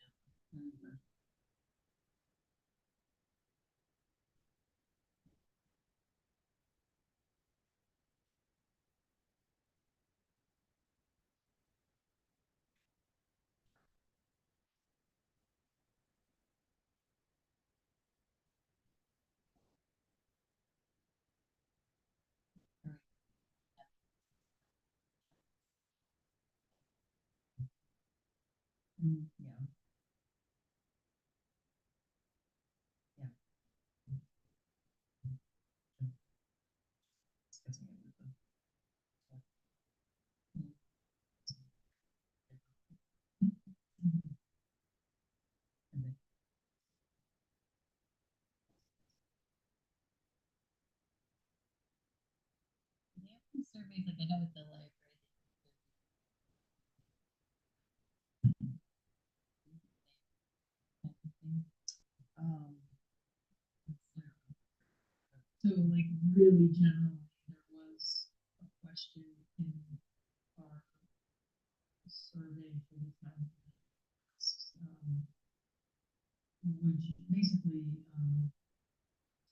Yeah. Discussing Surveys, like I know with the library. Um, so like really generally, there was a question in our survey for the town. Would you basically,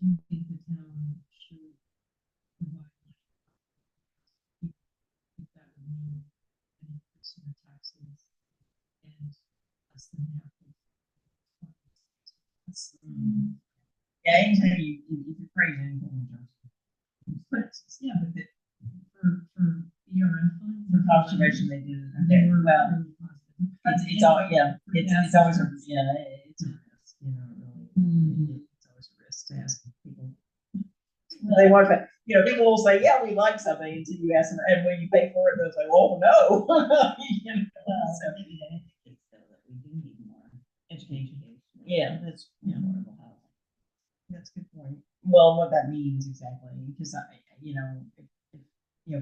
do you think the town should provide like, if that would mean an increase in the taxes and less than half of that's, Yeah, anytime if you're praising anything in terms of taxes. yeah, but for ERF funds. For conservation, they did it. They Okay, were well, really positive. it's all, yeah, it's always a, Yeah. yeah, it's a risk, you know, really. Mhm. It's always a risk to ask people. They want to, you know, people will say, yeah, we like something until you ask them, and when you pay for it, they'll say, oh, no. You know, so, Maybe that indicates though that we do need more education. education. Yeah, that's, yeah. Affordable housing. That's a good point. Well, what that means exactly, because you know,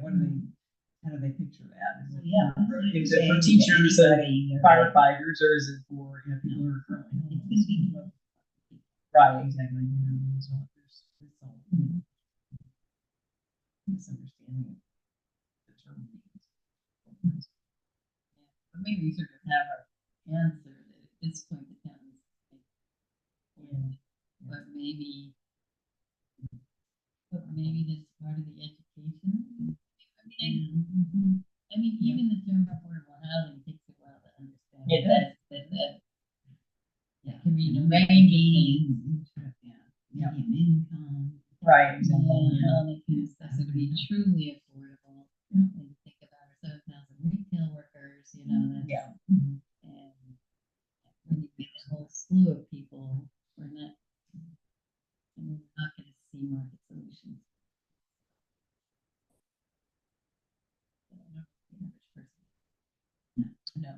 what do they, how do they picture that? Is it, Yeah. is it for Saying to teachers and anybody, you know, firefighters, or is it for, people who are currently It's gonna homeless? be. Right, exactly. You know, so there's all misunderstanding of the term means. But maybe we sort of have our answer that at this point the town is. Yeah. But maybe. But maybe that's part of the education. I mean, even the term affordable housing takes a while to understand. It does. That Yeah. can mean a And range of median, things. yeah, median income. Right, Yeah, exactly. all Yeah. that kind of stuff. So to be truly affordable, and think about our 7,000 retail workers, you know, that's. Yeah. And when you get a whole slew of people, we're not gonna see market solutions. The average person. No,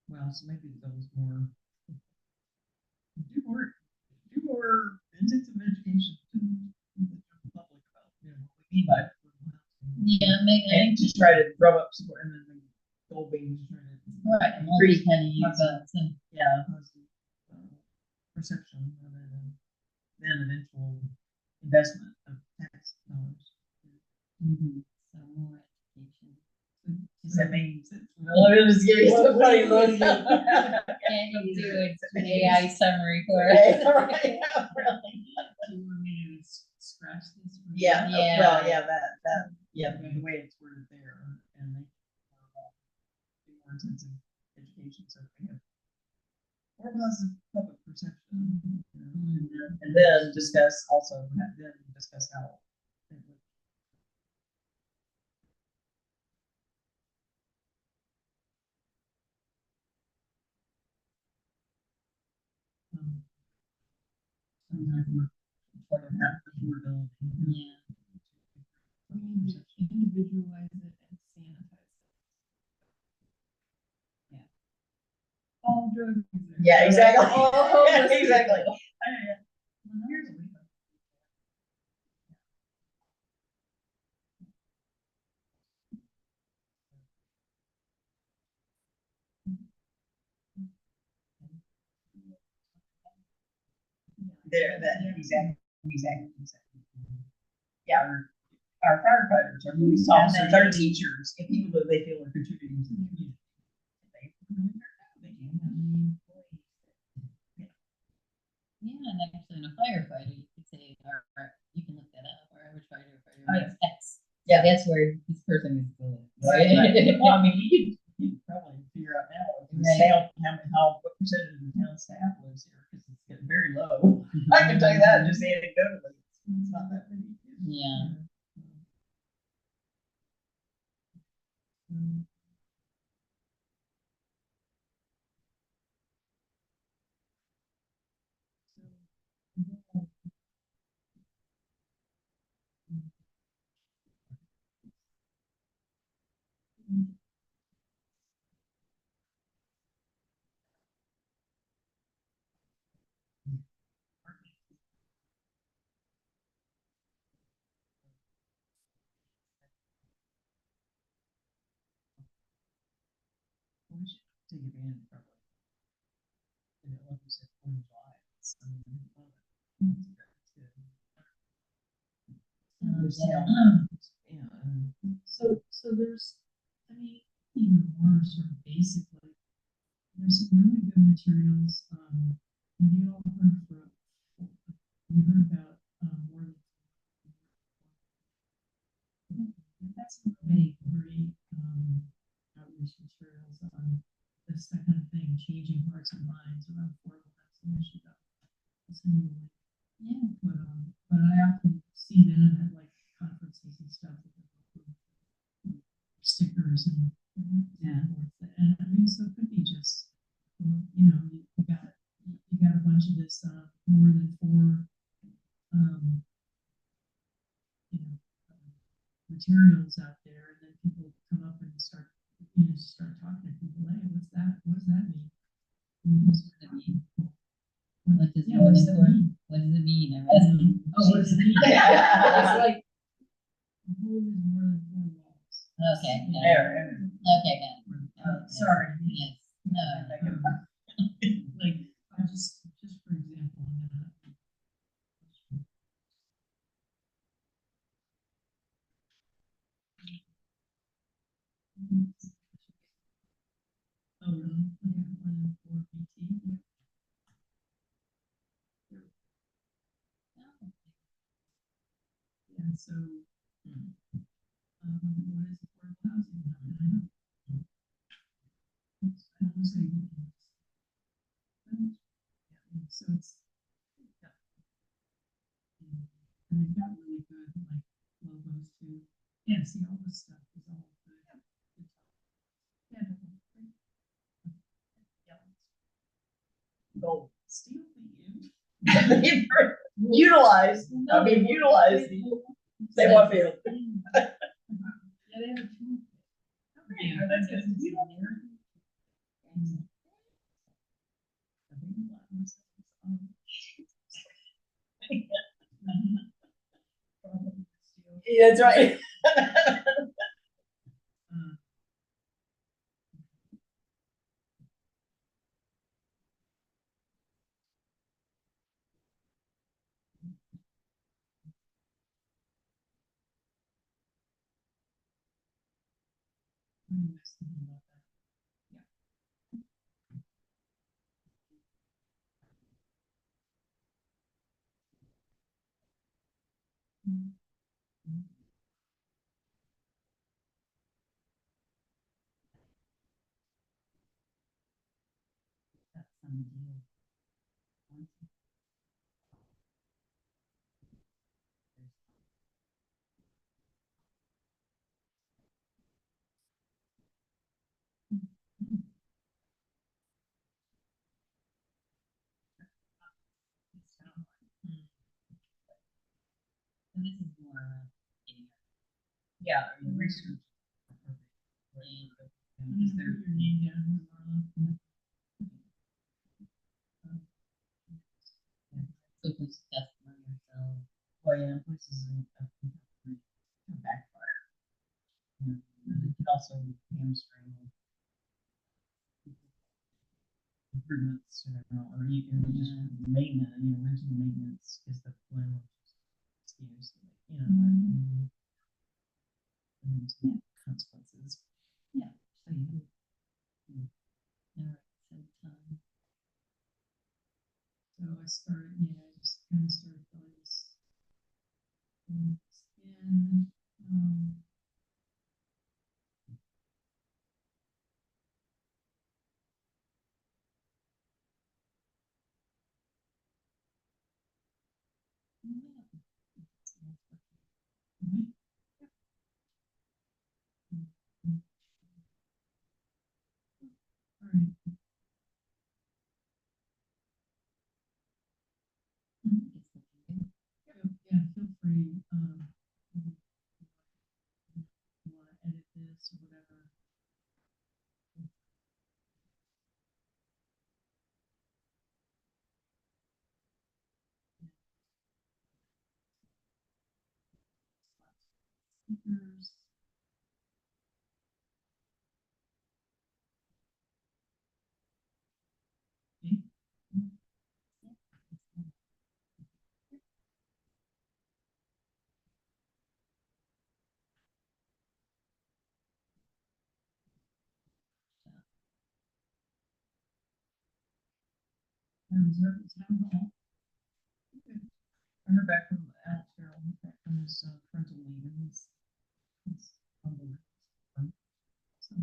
well, so maybe the goal is more, do more, intensive education to the general public about, what we mean by affordable housing. Yeah, maybe, I And think, just try to drum up support, and then the goal being to try to. right, I'm already kind of use that, so. Yeah, positive, perception rather than eventual investment of tax dollars. So more education. Does that make sense? Well, it was giving you some funny look. Can you do an AI summary for Okay, us? all right, yeah, really. Do you want me to scratch this? Yeah, Yeah. well, yeah, the way it's worded there, and make more intensive education, so we have more positive public perception. And then discuss also, discuss how. it would- Part of that affordability. Yeah. We need to individualize it and sanitize it. Yeah. All drug users. Yeah, exactly. All homeless Exactly. people. Here's a week. There, that, exactly. Yeah, our firefighters, our police officers, our teachers, and people that they feel are contributing to the community. They really are, they do have many employees. Yeah, and actually in a firefighter, you could say, you can look that up, our average firefighter Oh, makes X. Yeah. That's where this person is going. Right. Well, I mean, you could probably figure out now, what percentage of the town staff lives here, because it's getting very low. I can tell you that, just anecdotally, it's not that many. Yeah. take advantage probably. And like you said, 4th of July, it's, I mean, I love it. It's good. It's good. There's Yeah. yeah, So there's, I mean, even more sort of basically, there's some really good materials, and you all heard for, you heard about, more than, that's some really great, outreach materials on this kind of thing, changing hearts and minds around affordable housing issue. I'll send you a link. Yeah. But I often see them at like conferences and stuff. Stickers and Yeah. so forth. And I mean, so it could be just, you know, you got a bunch of this, more than 4, you know, materials out there, and then people come up and start, you know, start talking to people. Hey, what's that? What does that mean? What does it mean? What does Yeah, what does that mean? mean? What does it mean? Oh, what does it mean? It's like a home is more than 4 walls. Okay. Yeah. There. Okay, got it. Sorry. Yes. No. Like, I just for example, I'm gonna. Oh, really? Okay, more than 4 PT? Yeah, so, what is affordable housing? How can I help? I don't say. Yeah, so it's. Yeah. And they've got really good, like, logos too. Yeah, see, all this stuff is all good. Good stuff. Yeah. Gold. Steel beam. Utilize, I mean, utilize they want to. Yeah, they have a tool. Yeah, that's good. Yeah, that's right. Really nice thinking about that. That's some deal. So this is more getting Yeah, I mean, research. I'm gonna put your name down here, Marla. so who's testimony yourself. Well, yeah, this is a backfire. And it could also hamstring improvements, or even just maintenance, routine maintenance is the plan. Excuse, and consequences. Yeah. So you never said time. So I started, I just kind of started filling this. In, all right. Yeah, feel free, if you wanna edit this or whatever. Speakers. reserve the town hall. I heard back from Alex Carroll, back from his parental leave, and he's on board. So.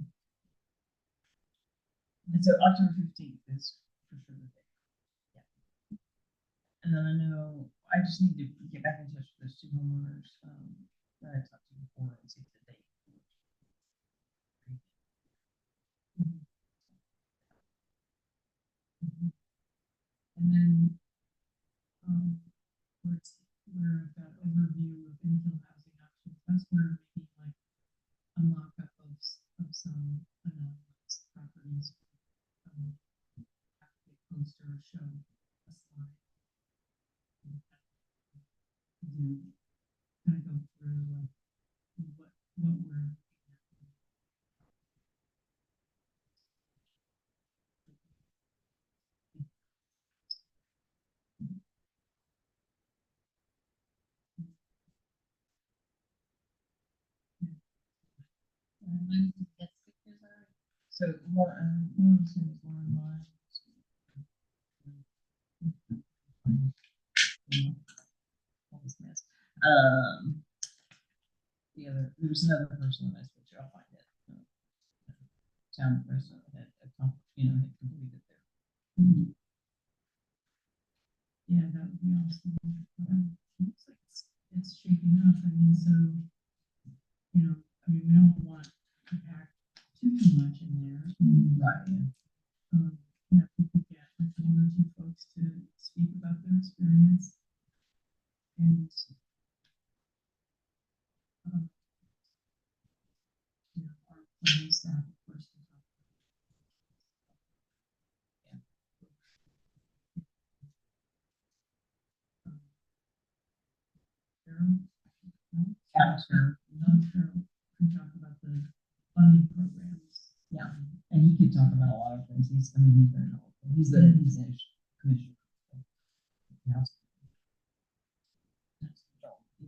And so October 15th is for sure the day. Yeah. And then I know I just need to get back in touch with those two homeowners that I talked to before and see if the date. And then, where I've got overview of infill housing options, that's where maybe like a mock-up of some anonymous properties. Have a poster or show a slide. And kind of go through like what we're looking at. When did you get stickers already? So Lauren, Lauren's name is Lauren Lyons. All this mess. There was another person that I spoke to. I'll find it. Town president had completed their. Yeah, that would be awesome. Looks like it's shaping up. I mean, so, we don't want to pack too much in there. Right. Yeah, if we could get like one or two folks to speak about their experience. And, our planning staff, of course. Can talk Alex Carroll. Cheryl can talk about the funding programs. Yeah, and he could talk about a lot of things. He's very knowledgeable. He's the commissioner. Yeah.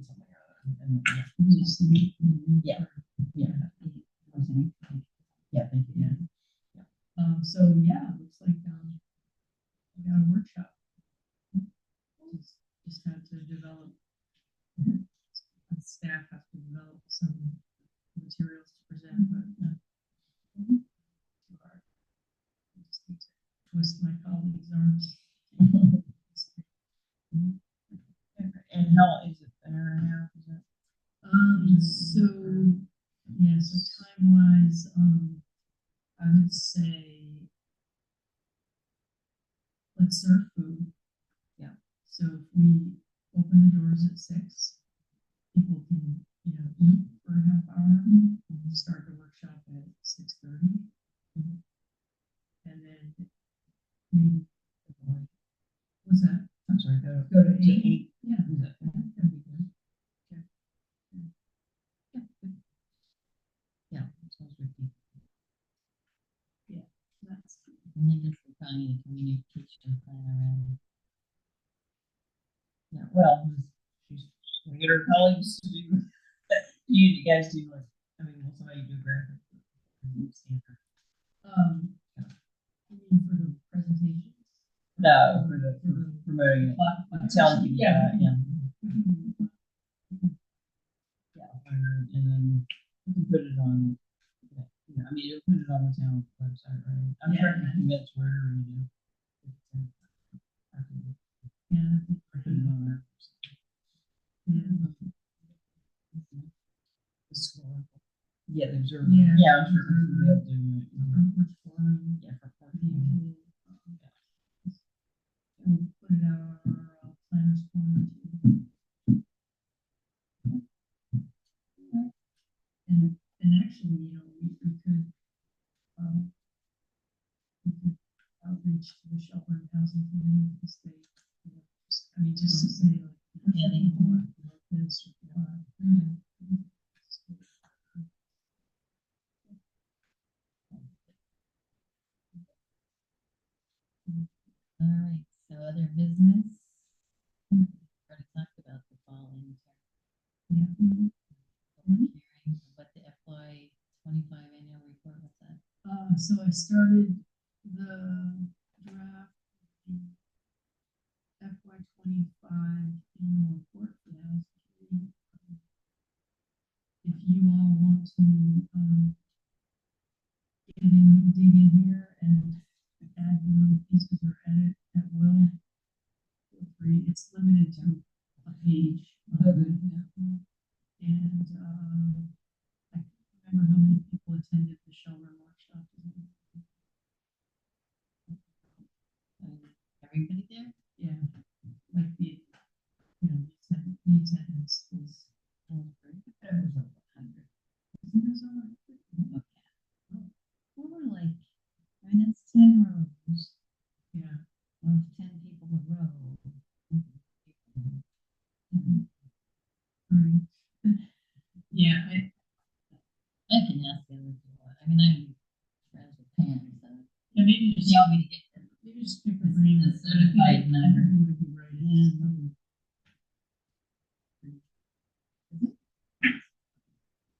Something or other. And yeah. Yeah, thank you. Yeah. So yeah, it looks like we got a workshop. Just had to develop. Staff have to develop some materials to present, but too hard. I just need to twist my colleagues' arms. And how is it? An hour and a half? Is it? So yeah, so time wise, I would say let's serve food. Yeah. So if we open the doors at 6, people can, eat for a half hour and start the workshop at 6:30. And then maybe, what's that? I'm sorry, Go to 8. Yeah. Is that- That'd be good. Yeah, that sounds good. That's And then just probably a communication plan around it. Yeah, well, she's gonna get her colleagues to do. You guys do like, will somebody do graphic? you mean for the presentations? No, for promoting it. I'm telling you, yeah. Yeah, and then we can put it on, you'll put it on the town website, right? I'm sure I can convince where, I can put it on there. Yeah, the observer. Yeah, I'm sure they'll do it. Yeah, for parking. We'll put it out on our planners corner too. And actually, we could outreach to the shelter and housing community because they, just to say like, Yeah, they want this or that. All right, so other business? Already talked about the fall intern. Yeah. Public hearing, what the FY 25 annual report, what's that? So I started the draft FY 25 annual report for the house committee. If you all want to, dig in here and add your own pieces or edit at will, feel free. It's limited to a page. And, I can't remember how many people attended the Shelburne workshop. Everybody there? Yeah, like the attendance was. It was over 100. It was over. Okay. We were like, I mean, it's 10 rows. Yeah. Well, it's 10 people a row. Right. Yeah, I can ask them if you want. I mean, I'm friends with Pam, so yeah, maybe just, you want me to get them. maybe just pick a brain. The certified number. Would be right. Yeah. It's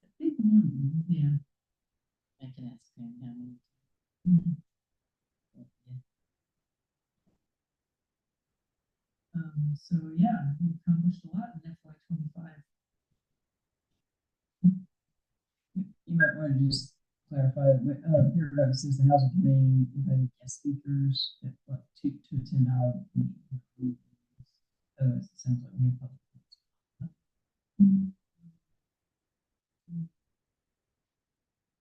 a big one. Yeah. I can ask Pam how many. Mhm. But, yeah. So yeah, we accomplished a lot in FY 25. You might want to just clarify, here it says the housing committee invited guest speakers, at, to attend our meeting. It sounds like we have public.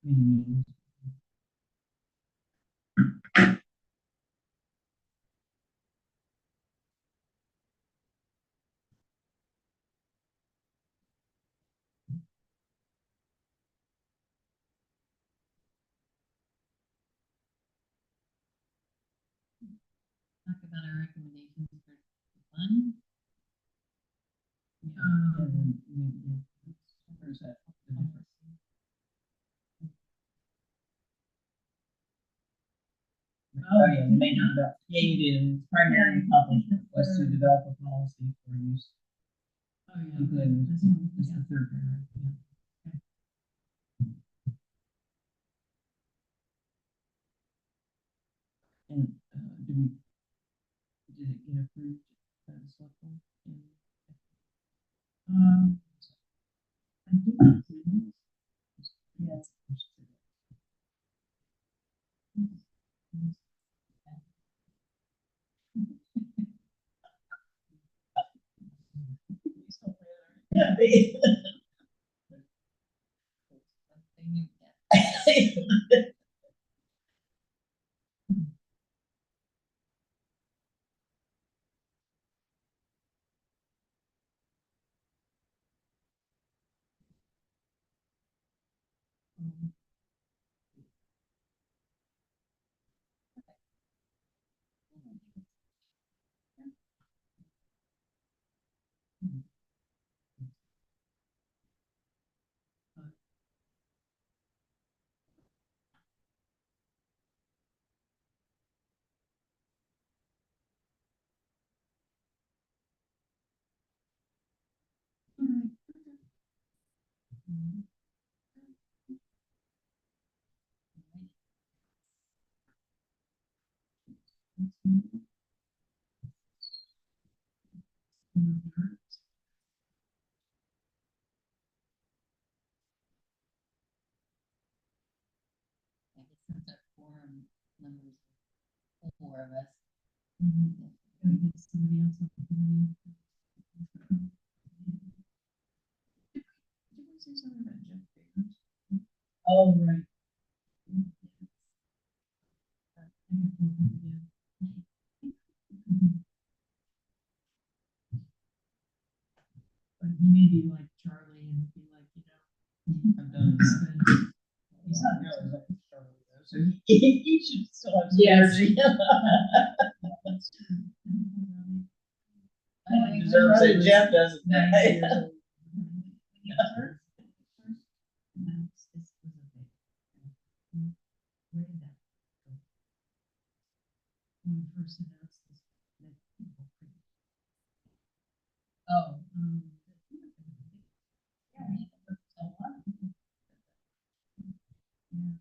Meeting. Talk about our recommendations for the fund. And then, where's that? The difference? Oh, yeah, the major develop, yeah, you did. Its primary accomplishment was to develop a policy for use, Oh, yeah. including, This one, is yeah. the third paragraph, yeah. And, did it get approved by the select board? I think it did. Yes. Yeah. Something you get. I guess since our quorum numbers are 4 of us. Gotta get somebody else on the committee. Did we say something about Jeff Biggers? Oh, right. I can pull him again. But he may be like Charlie and be like, I've done this that. thing. He's not really like Charlie though, so he should still have some Yes. energy. That's true. He deserves it, Jeff doesn't. 90 years old. Where did that go? When we first announced this, that people could. Oh. Yeah, I mean, that's a lot of people. Yeah.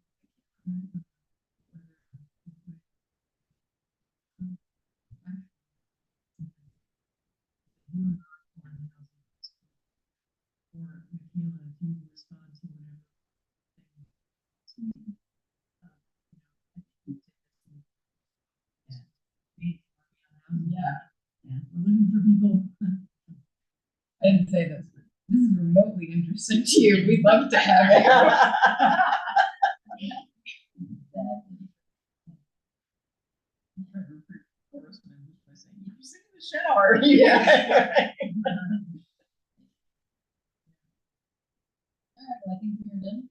respond to whatever. thing. You know, I think Yeah. we're looking for people. I didn't say this, but this is remotely interesting to you. We'd love to have it. You're sitting in the shower. Yeah. All right, well, I think we're done.